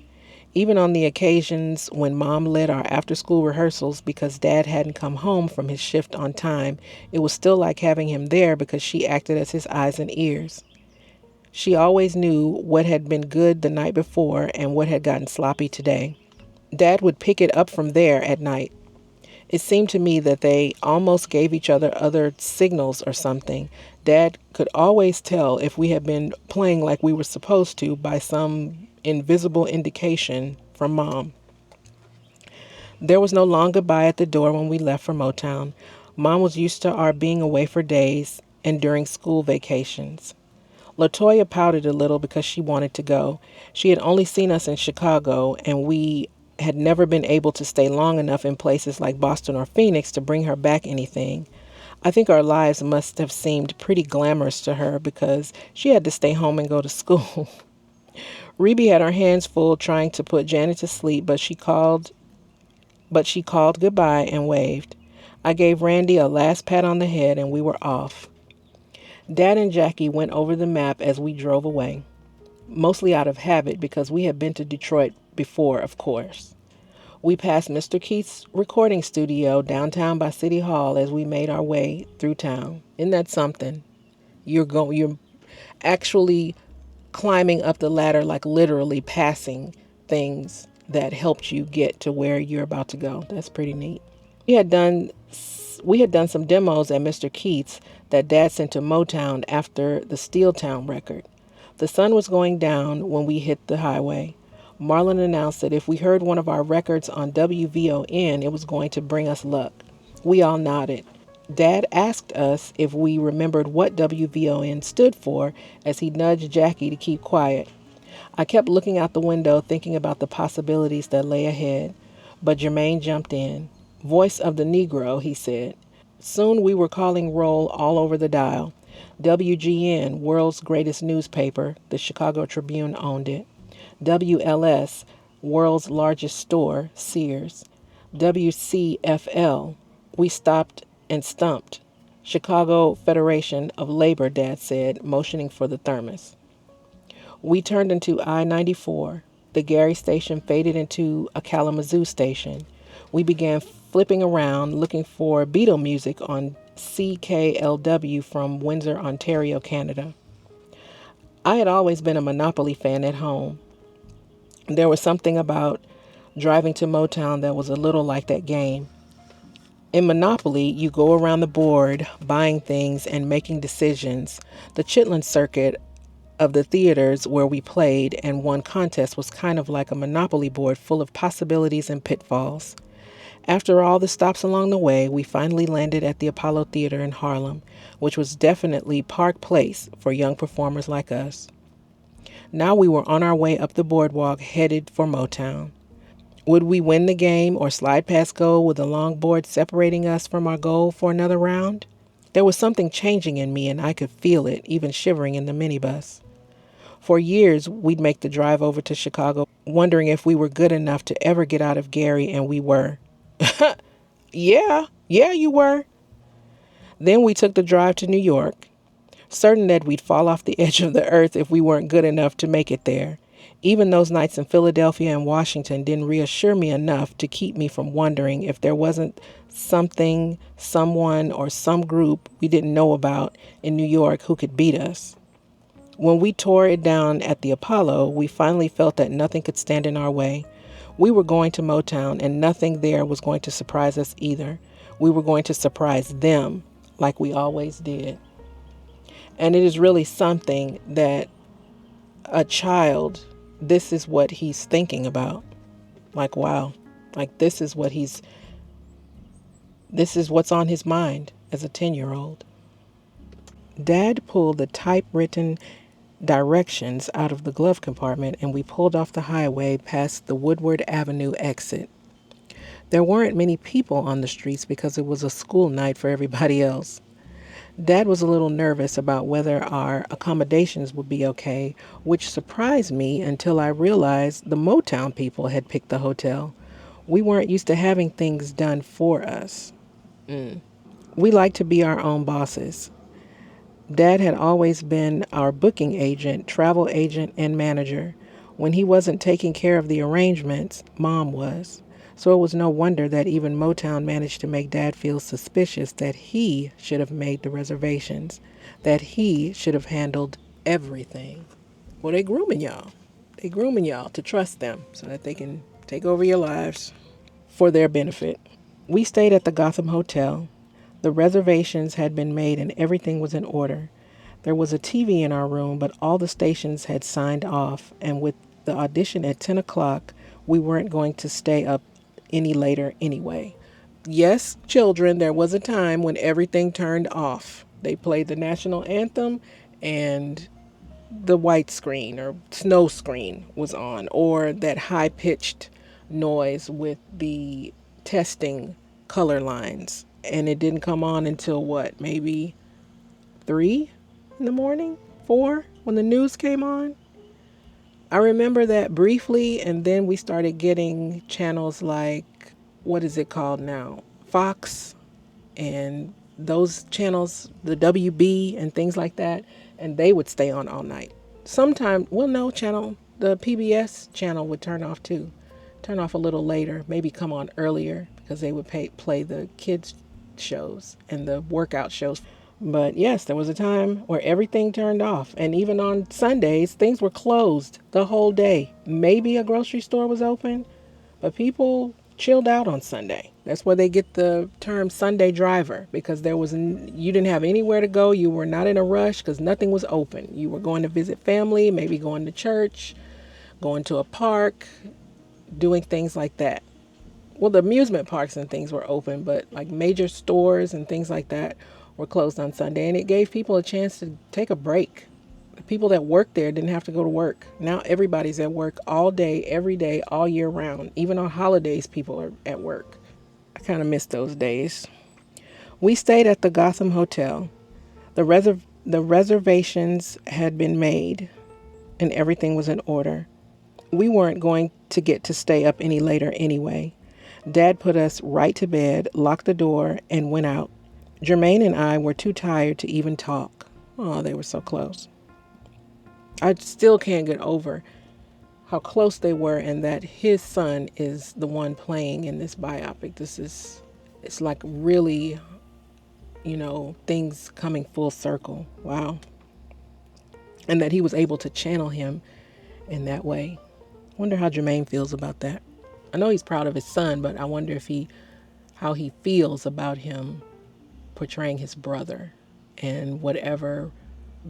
Speaker 2: Even on the occasions when Mom led our after-school rehearsals because Dad hadn't come home from his shift on time, it was still like having him there because she acted as his eyes and ears. She always knew what had been good the night before and what had gotten sloppy today. Dad would pick it up from there at night. It seemed to me that they almost gave each other signals or something. Dad could always tell if we had been playing like we were supposed to by some invisible indication from Mom. There was no long goodbye at the door when we left for Motown. Mom was used to our being away for days and during school vacations. LaToya pouted a little because she wanted to go. She had only seen us in Chicago, and we had never been able to stay long enough in places like Boston or Phoenix to bring her back anything. I think our lives must have seemed pretty glamorous to her because she had to stay home and go to school. Reby had her hands full trying to put Janet to sleep, but she called goodbye and waved. I gave Randy a last pat on the head and we were off. Dad and Jackie went over the map as we drove away, mostly out of habit because we had been to Detroit before, of course. We passed Mr. Keith's recording studio downtown by City Hall as we made our way through town. Isn't that something? You're actually climbing up the ladder, like literally passing things that helped you get to where you're about to go. That's pretty neat. We had done some demos at Mr. Keith's that Dad sent to Motown after the Steeltown record. The sun was going down when we hit the highway. Marlon announced that if we heard one of our records on WVON, it was going to bring us luck. We all nodded. Dad asked us if we remembered what WVON stood for as he nudged Jackie to keep quiet. I kept looking out the window thinking about the possibilities that lay ahead, but Jermaine jumped in. Voice of the Negro, he said. Soon we were calling roll all over the dial. WGN, world's greatest newspaper, the Chicago Tribune owned it. WLS, world's largest store, Sears, WCFL, we stopped and stumped. Chicago Federation of Labor, Dad said, motioning for the thermos. We turned into I-94. The Gary station faded into a Kalamazoo station. We began flipping around looking for Beatle music on CKLW from Windsor, Ontario, Canada. I had always been a Monopoly fan at home. There was something about driving to Motown that was a little like that game. In Monopoly, you go around the board buying things and making decisions. The Chitlin circuit of the theaters where we played and won contests was kind of like a Monopoly board full of possibilities and pitfalls. After all the stops along the way, we finally landed at the Apollo Theater in Harlem, which was definitely Park Place for young performers like us. Now we were on our way up the boardwalk headed for Motown. Would we win the game or slide past goal with a long board separating us from our goal for another round? There was something changing in me and I could feel it, even shivering in the minibus. For years, we'd make the drive over to Chicago, wondering if we were good enough to ever get out of Gary, and we were. Yeah, you were. Then we took the drive to New York, certain that we'd fall off the edge of the earth if we weren't good enough to make it there. Even those nights in Philadelphia and Washington didn't reassure me enough to keep me from wondering if there wasn't something, someone, or some group we didn't know about in New York who could beat us. When we tore it down at the Apollo, we finally felt that nothing could stand in our way. We were going to Motown, and nothing there was going to surprise us either. We were going to surprise them, like we always did. And it is really something that a child, this is what he's thinking about. Like, wow, like this is what's on his mind as a 10-year-old. Dad pulled the typewritten directions out of the glove compartment and we pulled off the highway past the Woodward Avenue exit. There weren't many people on the streets because it was a school night for everybody else. Dad was a little nervous about whether our accommodations would be okay, which surprised me until I realized the Motown people had picked the hotel. We weren't used to having things done for us. We like to be our own bosses. Dad had always been our booking agent, travel agent, and manager. When he wasn't taking care of the arrangements, Mom was. So it was no wonder that even Motown managed to make Dad feel suspicious that he should have made the reservations, that he should have handled everything. Well, they grooming y'all. They grooming y'all to trust them so that they can take over your lives for their benefit. We stayed at the Gotham Hotel. The reservations had been made and everything was in order. There was a TV in our room, but all the stations had signed off, and with the audition at 10 o'clock, we weren't going to stay up any later anyway. Yes, children, there was a time when everything turned off. They played the national anthem and the white screen or snow screen was on, or that high-pitched noise with the testing color lines. And it didn't come on until what, maybe 3 in the morning, 4 when the news came on. I remember that briefly, and then we started getting channels like, what is it called now? Fox, and those channels, the WB and things like that, and they would stay on all night. Sometimes, the PBS channel would turn off too. Turn off a little later, maybe come on earlier because they would play the kids shows and the workout shows. But yes, there was a time where everything turned off, and even on Sundays, things were closed the whole day. Maybe a grocery store was open, but people chilled out on Sunday. That's where they get the term Sunday driver, because you didn't have anywhere to go. You were not in a rush because nothing was open. You were going to visit family, maybe going to church, going to a park, doing things like that. Well, the amusement parks and things were open, but like major stores and things like that were closed on Sunday, and it gave people a chance to take a break. The people that worked there didn't have to go to work. Now everybody's at work all day, every day, all year round. Even on holidays, people are at work. I kind of miss those days. We stayed at the Gotham Hotel. The reservations had been made, and everything was in order. We weren't going to get to stay up any later anyway. Dad put us right to bed, locked the door, and went out. Jermaine and I were too tired to even talk. Oh, they were so close. I still can't get over how close they were and that his son is the one playing in this biopic. It's like really, things coming full circle. Wow. And that he was able to channel him in that way. Wonder how Jermaine feels about that. I know he's proud of his son, but I wonder how he feels about him portraying his brother and whatever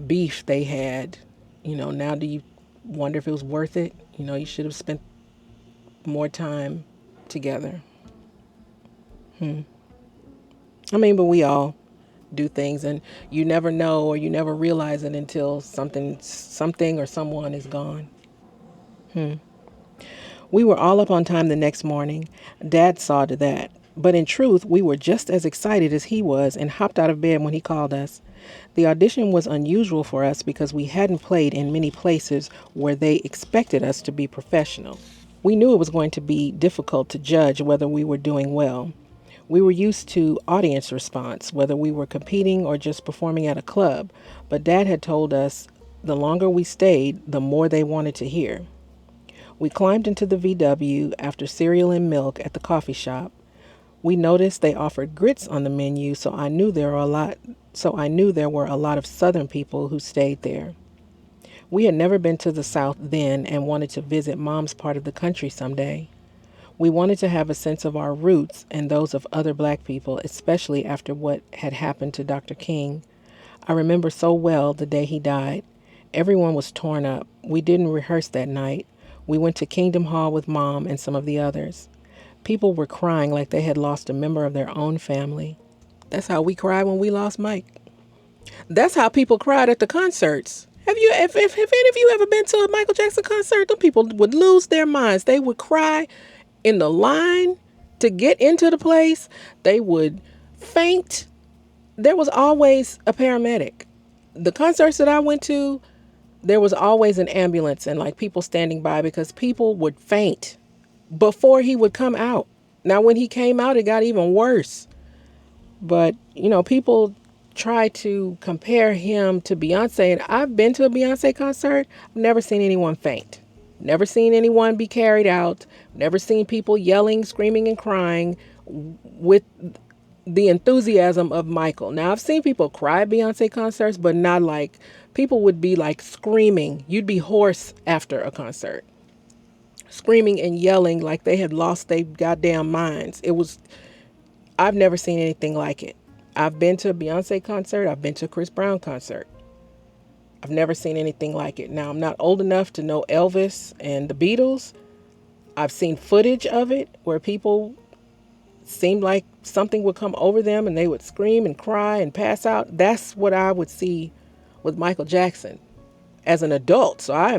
Speaker 2: beef they had. Now do you wonder if it was worth it? You should have spent more time together. But we all do things and you never know or you never realize it until something or someone is gone. We were all up on time the next morning. Dad saw to that. But in truth, we were just as excited as he was and hopped out of bed when he called us. The audition was unusual for us because we hadn't played in many places where they expected us to be professional. We knew it was going to be difficult to judge whether we were doing well. We were used to audience response, whether we were competing or just performing at a club, but Dad had told us the longer we stayed, the more they wanted to hear. We climbed into the VW after cereal and milk at the coffee shop. We noticed they offered grits on the menu, so I knew there were a lot of Southern people who stayed there. We had never been to the South then and wanted to visit Mom's part of the country someday. We wanted to have a sense of our roots and those of other Black people, especially after what had happened to Dr. King. I remember so well the day he died. Everyone was torn up. We didn't rehearse that night. We went to Kingdom Hall with Mom and some of the others. People were crying like they had lost a member of their own family. That's how we cried when we lost Mike. That's how people cried at the concerts. If any of you ever been to a Michael Jackson concert, them people would lose their minds. They would cry in the line to get into the place. They would faint. There was always a paramedic. The concerts that I went to, there was always an ambulance and like people standing by because people would faint before he would come out. Now, when he came out, it got even worse. But, people try to compare him to Beyonce. And I've been to a Beyonce concert. I've never seen anyone faint. Never seen anyone be carried out. Never seen people yelling, screaming, and crying with the enthusiasm of Michael. Now, I've seen people cry at Beyonce concerts, but not like people would be like screaming. You'd be hoarse after a concert, screaming and yelling like they had lost their goddamn minds. I've never seen anything like it. I've been to a Beyonce concert. I've been to a Chris Brown concert. I've never seen anything like it. Now, I'm not old enough to know Elvis and the Beatles. I've seen footage of it where people seemed like something would come over them and they would scream and cry and pass out. That's what I would see with Michael Jackson as an adult. So I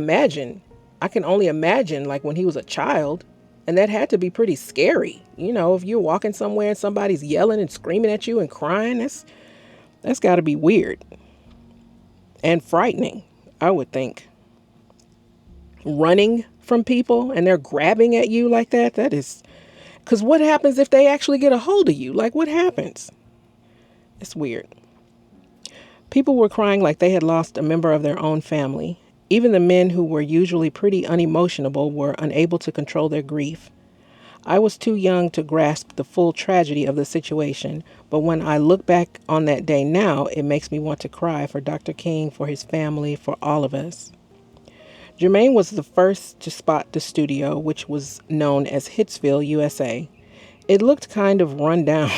Speaker 2: can only imagine like when he was a child, and that had to be pretty scary. If you're walking somewhere and somebody's yelling and screaming at you and crying, that's got to be weird and frightening, I would think. Running from people and they're grabbing at you like that is, because what happens if they actually get a hold of you? Like, what happens? It's weird. People were crying like they had lost a member of their own family. Even the men who were usually pretty unemotional were unable to control their grief. I was too young to grasp the full tragedy of the situation, but when I look back on that day now, it makes me want to cry for Dr. King, for his family, for all of us. Jermaine was the first to spot the studio, which was known as Hitsville, USA. It looked kind of run down,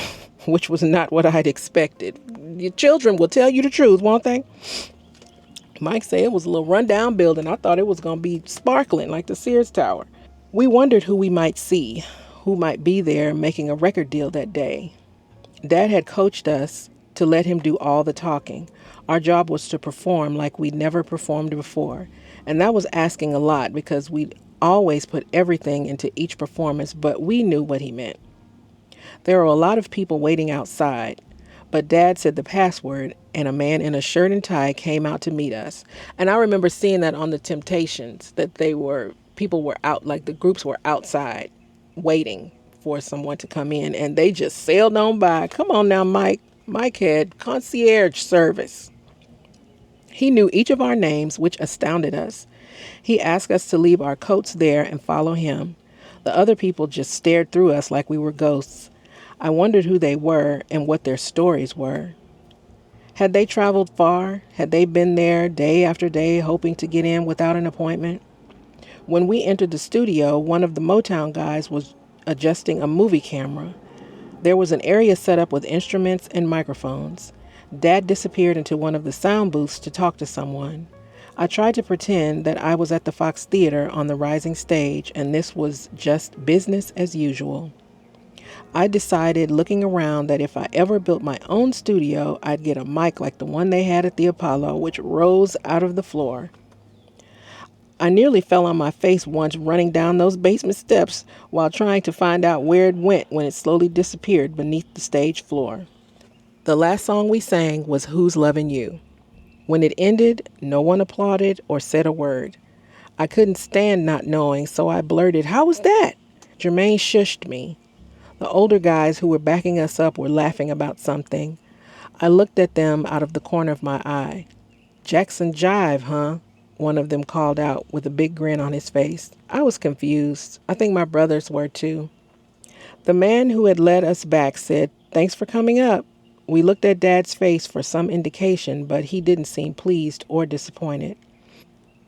Speaker 2: which was not what I'd expected. Your children will tell you the truth, won't they? Mike said it was a little rundown building. I thought it was going to be sparkling like the Sears Tower. We wondered who we might see, who might be there making a record deal that day. Dad had coached us to let him do all the talking. Our job was to perform like we'd never performed before. And that was asking a lot because we'd always put everything into each performance, but we knew what he meant. There were a lot of people waiting outside, but Dad said the password and a man in a shirt and tie came out to meet us. And I remember seeing that on the Temptations, that people were out, like the groups were outside waiting for someone to come in, and they just sailed on by. Come on now, Mike. Mike had concierge service. He knew each of our names, which astounded us. He asked us to leave our coats there and follow him. The other people just stared through us like we were ghosts. I wondered who they were and what their stories were. Had they traveled far? Had they been there day after day hoping to get in without an appointment? When we entered the studio, one of the Motown guys was adjusting a movie camera. There was an area set up with instruments and microphones. Dad disappeared into one of the sound booths to talk to someone. I tried to pretend that I was at the Fox Theater on the rising stage, and this was just business as usual. I decided, looking around, that if I ever built my own studio, I'd get a mic like the one they had at the Apollo, which rose out of the floor. I nearly fell on my face once running down those basement steps while trying to find out where it went when it slowly disappeared beneath the stage floor. The last song we sang was Who's Lovin' You? When it ended, no one applauded or said a word. I couldn't stand not knowing, so I blurted, "How was that?" Jermaine shushed me. The older guys who were backing us up were laughing about something. I looked at them out of the corner of my eye. "Jackson Jive, huh?" One of them called out with a big grin on his face. I was confused. I think my brothers were too. The man who had led us back said, "Thanks for coming up." We looked at Dad's face for some indication, but he didn't seem pleased or disappointed.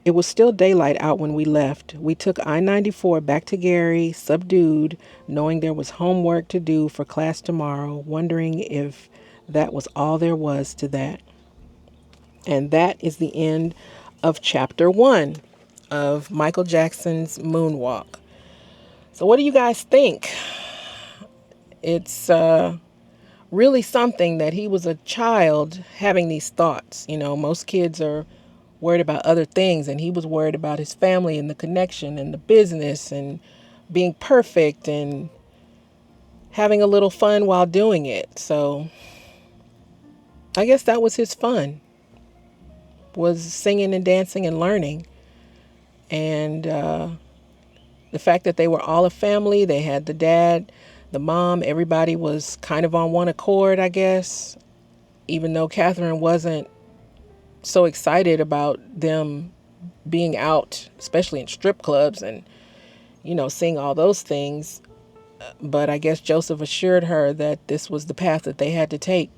Speaker 2: It was still daylight out when we left. We took I-94 back to Gary, subdued, knowing there was homework to do for class tomorrow, wondering if that was all there was to that. And that is the end of chapter 1 of Michael Jackson's Moonwalk. So what do you guys think? It's really something that he was a child having these thoughts. You know, most kids are worried about other things, and he was worried about his family and the connection and the business and being perfect and having a little fun while doing it. So I guess that was his fun, was singing and dancing and learning. And the fact that they were all a family, they had the dad, the mom, everybody was kind of on one accord, I guess, even though Catherine wasn't so excited about them being out, especially in strip clubs and, you know, seeing all those things. But I guess Joseph assured her that this was the path that they had to take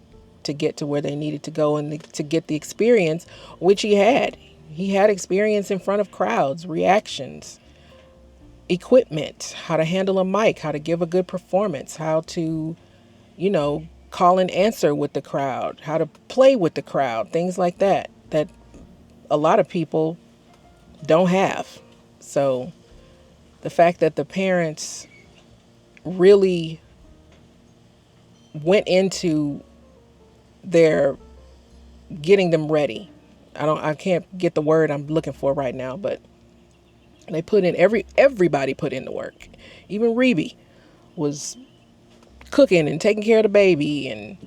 Speaker 2: to get to where they needed to go and to get the experience, which he had. He had experience in front of crowds, reactions, equipment, how to handle a mic, how to give a good performance, how to, you know, call and answer with the crowd, how to play with the crowd, things like that a lot of people don't have. So the fact that the parents really went into their getting them ready. I can't get the word I'm looking for right now, but they put in everybody put in the work. Even Reby was cooking and taking care of the baby, and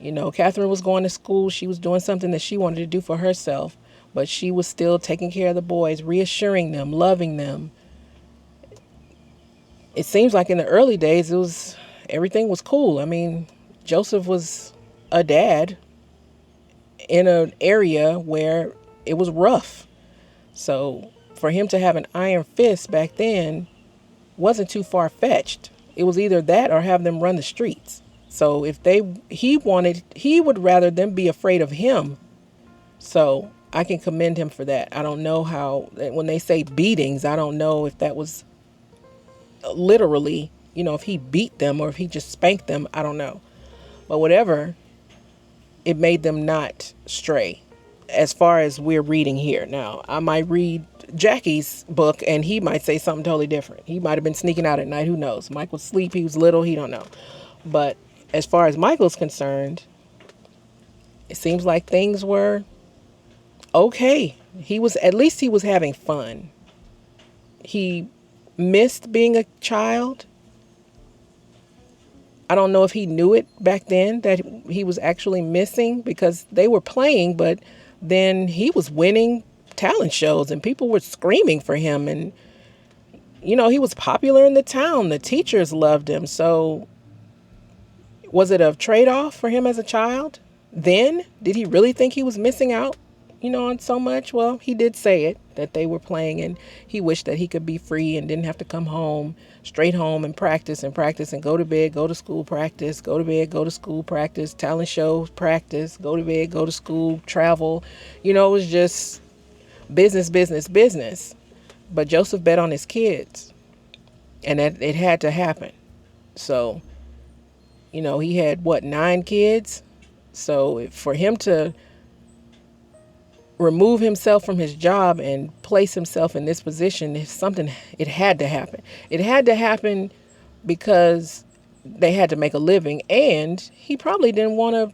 Speaker 2: you know, Catherine was going to school. She was doing something that she wanted to do for herself, but she was still taking care of the boys, reassuring them, loving them. It seems like in the early days, everything was cool. I mean, Joseph was a dad in an area where it was rough. So for him to have an iron fist back then wasn't too far-fetched. It was either that or have them run the streets. So if he would rather them be afraid of him. So I can commend him for that. I don't know how, when they say beatings, I don't know if that was literally, you know, if he beat them or if he just spanked them, I don't know. But whatever, it made them not stray as far as we're reading here. Now, I might read Jackie's book and he might say something totally different. He might have been sneaking out at night. Who knows? Mike was asleep. He was little. He don't know. But as far as Michael's concerned, it seems like things were okay. At least he was having fun. He missed being a child. I don't know if he knew it back then that he was actually missing, because they were playing, but then he was winning talent shows and people were screaming for him, and he was popular in the town. The teachers loved him. So was it a trade-off for him as a child? Then, did he really think he was missing out, on so much? Well, he did say it, that they were playing, and he wished that he could be free and didn't have to come home, straight home and practice and go to bed, go to school, practice, go to bed, go to school, practice, talent shows, practice, go to bed, go to school, travel. It was just business, business, business. But Joseph bet on his kids, and that it had to happen. So, he had, 9 kids? So for him to remove himself from his job and place himself in this position is something, it had to happen. It had to happen because they had to make a living, and he probably didn't want to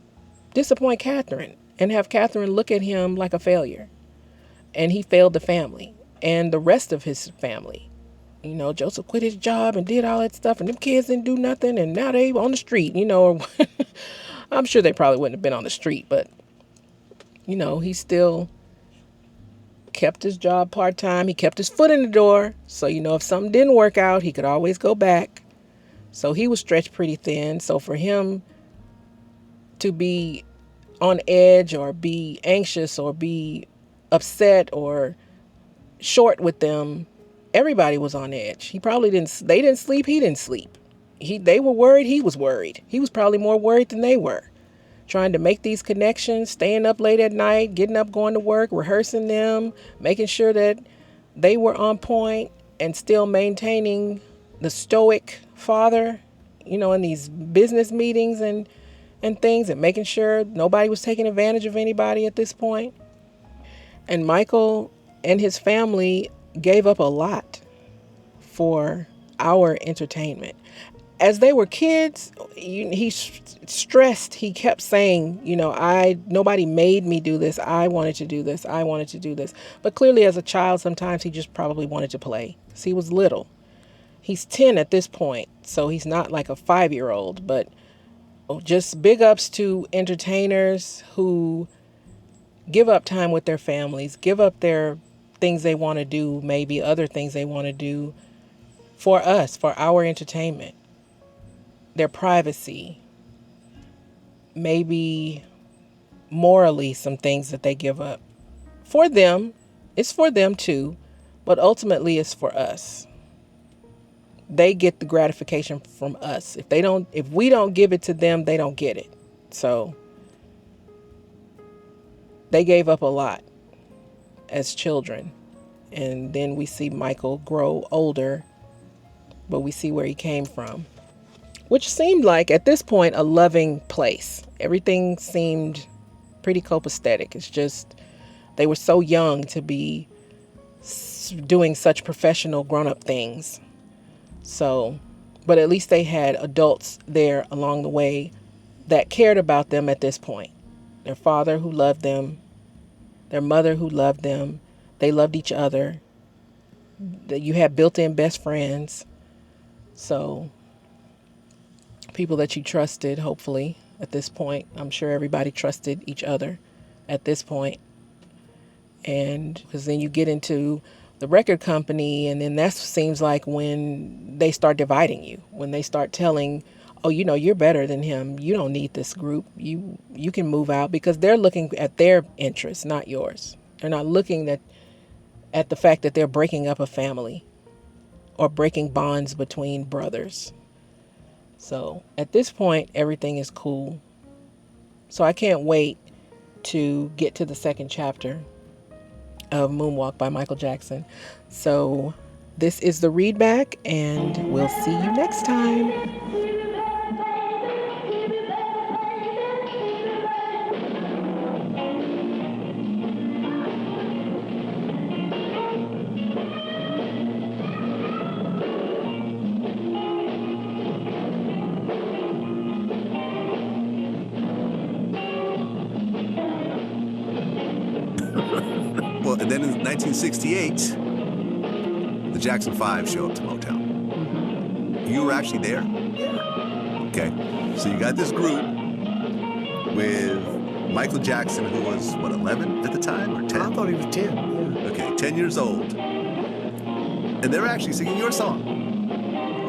Speaker 2: disappoint Catherine and have Catherine look at him like a failure. And he failed the family and the rest of his family. Joseph quit his job and did all that stuff, and them kids didn't do nothing, and now they on the street, or I'm sure they probably wouldn't have been on the street, but, he still kept his job part-time. He kept his foot in the door. So, if something didn't work out, he could always go back. So he was stretched pretty thin. So for him to be on edge or be anxious or be upset or short with them, everybody was on edge. They didn't sleep. He didn't sleep. They were worried. He was worried. He was probably more worried than they were. Trying to make these connections, staying up late at night, getting up, going to work, rehearsing them, making sure that they were on point and still maintaining the stoic father, in these business meetings and things, and making sure nobody was taking advantage of anybody at this point. And Michael and his family gave up a lot for our entertainment. As they were kids, he stressed, he kept saying, nobody made me do this. I wanted to do this. I wanted to do this. But clearly as a child, sometimes he just probably wanted to play because he was little. He's 10 at this point, so he's not like a 5-year-old, but just big ups to entertainers who give up time with their families, give up their things they want to do, maybe other things they want to do for us, for our entertainment. Their privacy, maybe morally some things that they give up. For them, it's for them too, but ultimately it's for us. They get the gratification from us. If we don't give it to them, they don't get it. So they gave up a lot as children. And then we see Michael grow older, but we see where he came from, which seemed like, at this point, a loving place. Everything seemed pretty copacetic. It's just, they were so young to be doing such professional grown-up things. So, but at least they had adults there along the way that cared about them at this point. Their father who loved them, their mother who loved them. They loved each other. You had built-in best friends. So people that you trusted, hopefully, at this point. I'm sure everybody trusted each other at this point. And because then you get into the record company, and then that seems like when they start dividing you, when they start telling, oh, you're better than him. You don't need this group. You can move out, because they're looking at their interests, not yours. They're not looking at the fact that they're breaking up a family or breaking bonds between brothers. So at this point, everything is cool. So I can't wait to get to the second chapter of Moonwalk by Michael Jackson. So this is TheReadBack, and we'll see you next time.
Speaker 3: Well, and then in 1968, the Jackson 5 show up to Motown. Mm-hmm. You were actually there?
Speaker 2: Yeah.
Speaker 3: Okay. So you got this group with Michael Jackson, who was, 11 at the time, or 10?
Speaker 4: I thought he was 10. Yeah.
Speaker 3: Okay, 10 years old. And they're actually singing your song.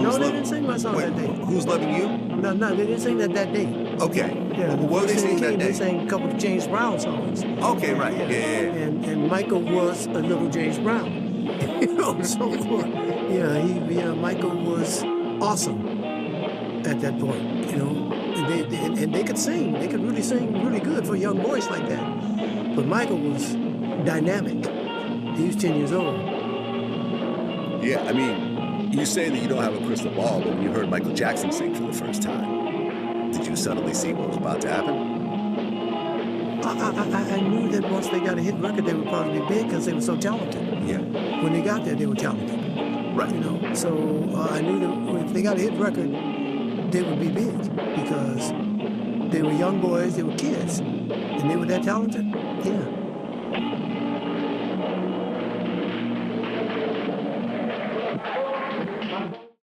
Speaker 4: No, they didn't sing my song
Speaker 3: Wait,
Speaker 4: that day.
Speaker 3: Who's Loving You?
Speaker 4: No, they didn't sing that day.
Speaker 3: Okay.
Speaker 4: Yeah,
Speaker 3: What were they singing that day?
Speaker 4: They sang a couple of James Brown songs.
Speaker 3: Okay, right. Yeah.
Speaker 4: And Michael was a little James Brown. So Michael was awesome at that point. And they could sing. They could really sing really good for a young voice like that. But Michael was dynamic. He was 10 years old.
Speaker 3: Yeah, I mean, you say that you don't have a crystal ball, but when you heard Michael Jackson sing for the first time, did you suddenly see what was about to happen?
Speaker 4: I knew that once they got a hit record, they would probably be big because they were so talented.
Speaker 3: Yeah.
Speaker 4: When they got there, they were talented.
Speaker 3: Right.
Speaker 4: So I knew that if they got a hit record, they would be big because they were young boys, they were kids, and they were that talented. Yeah.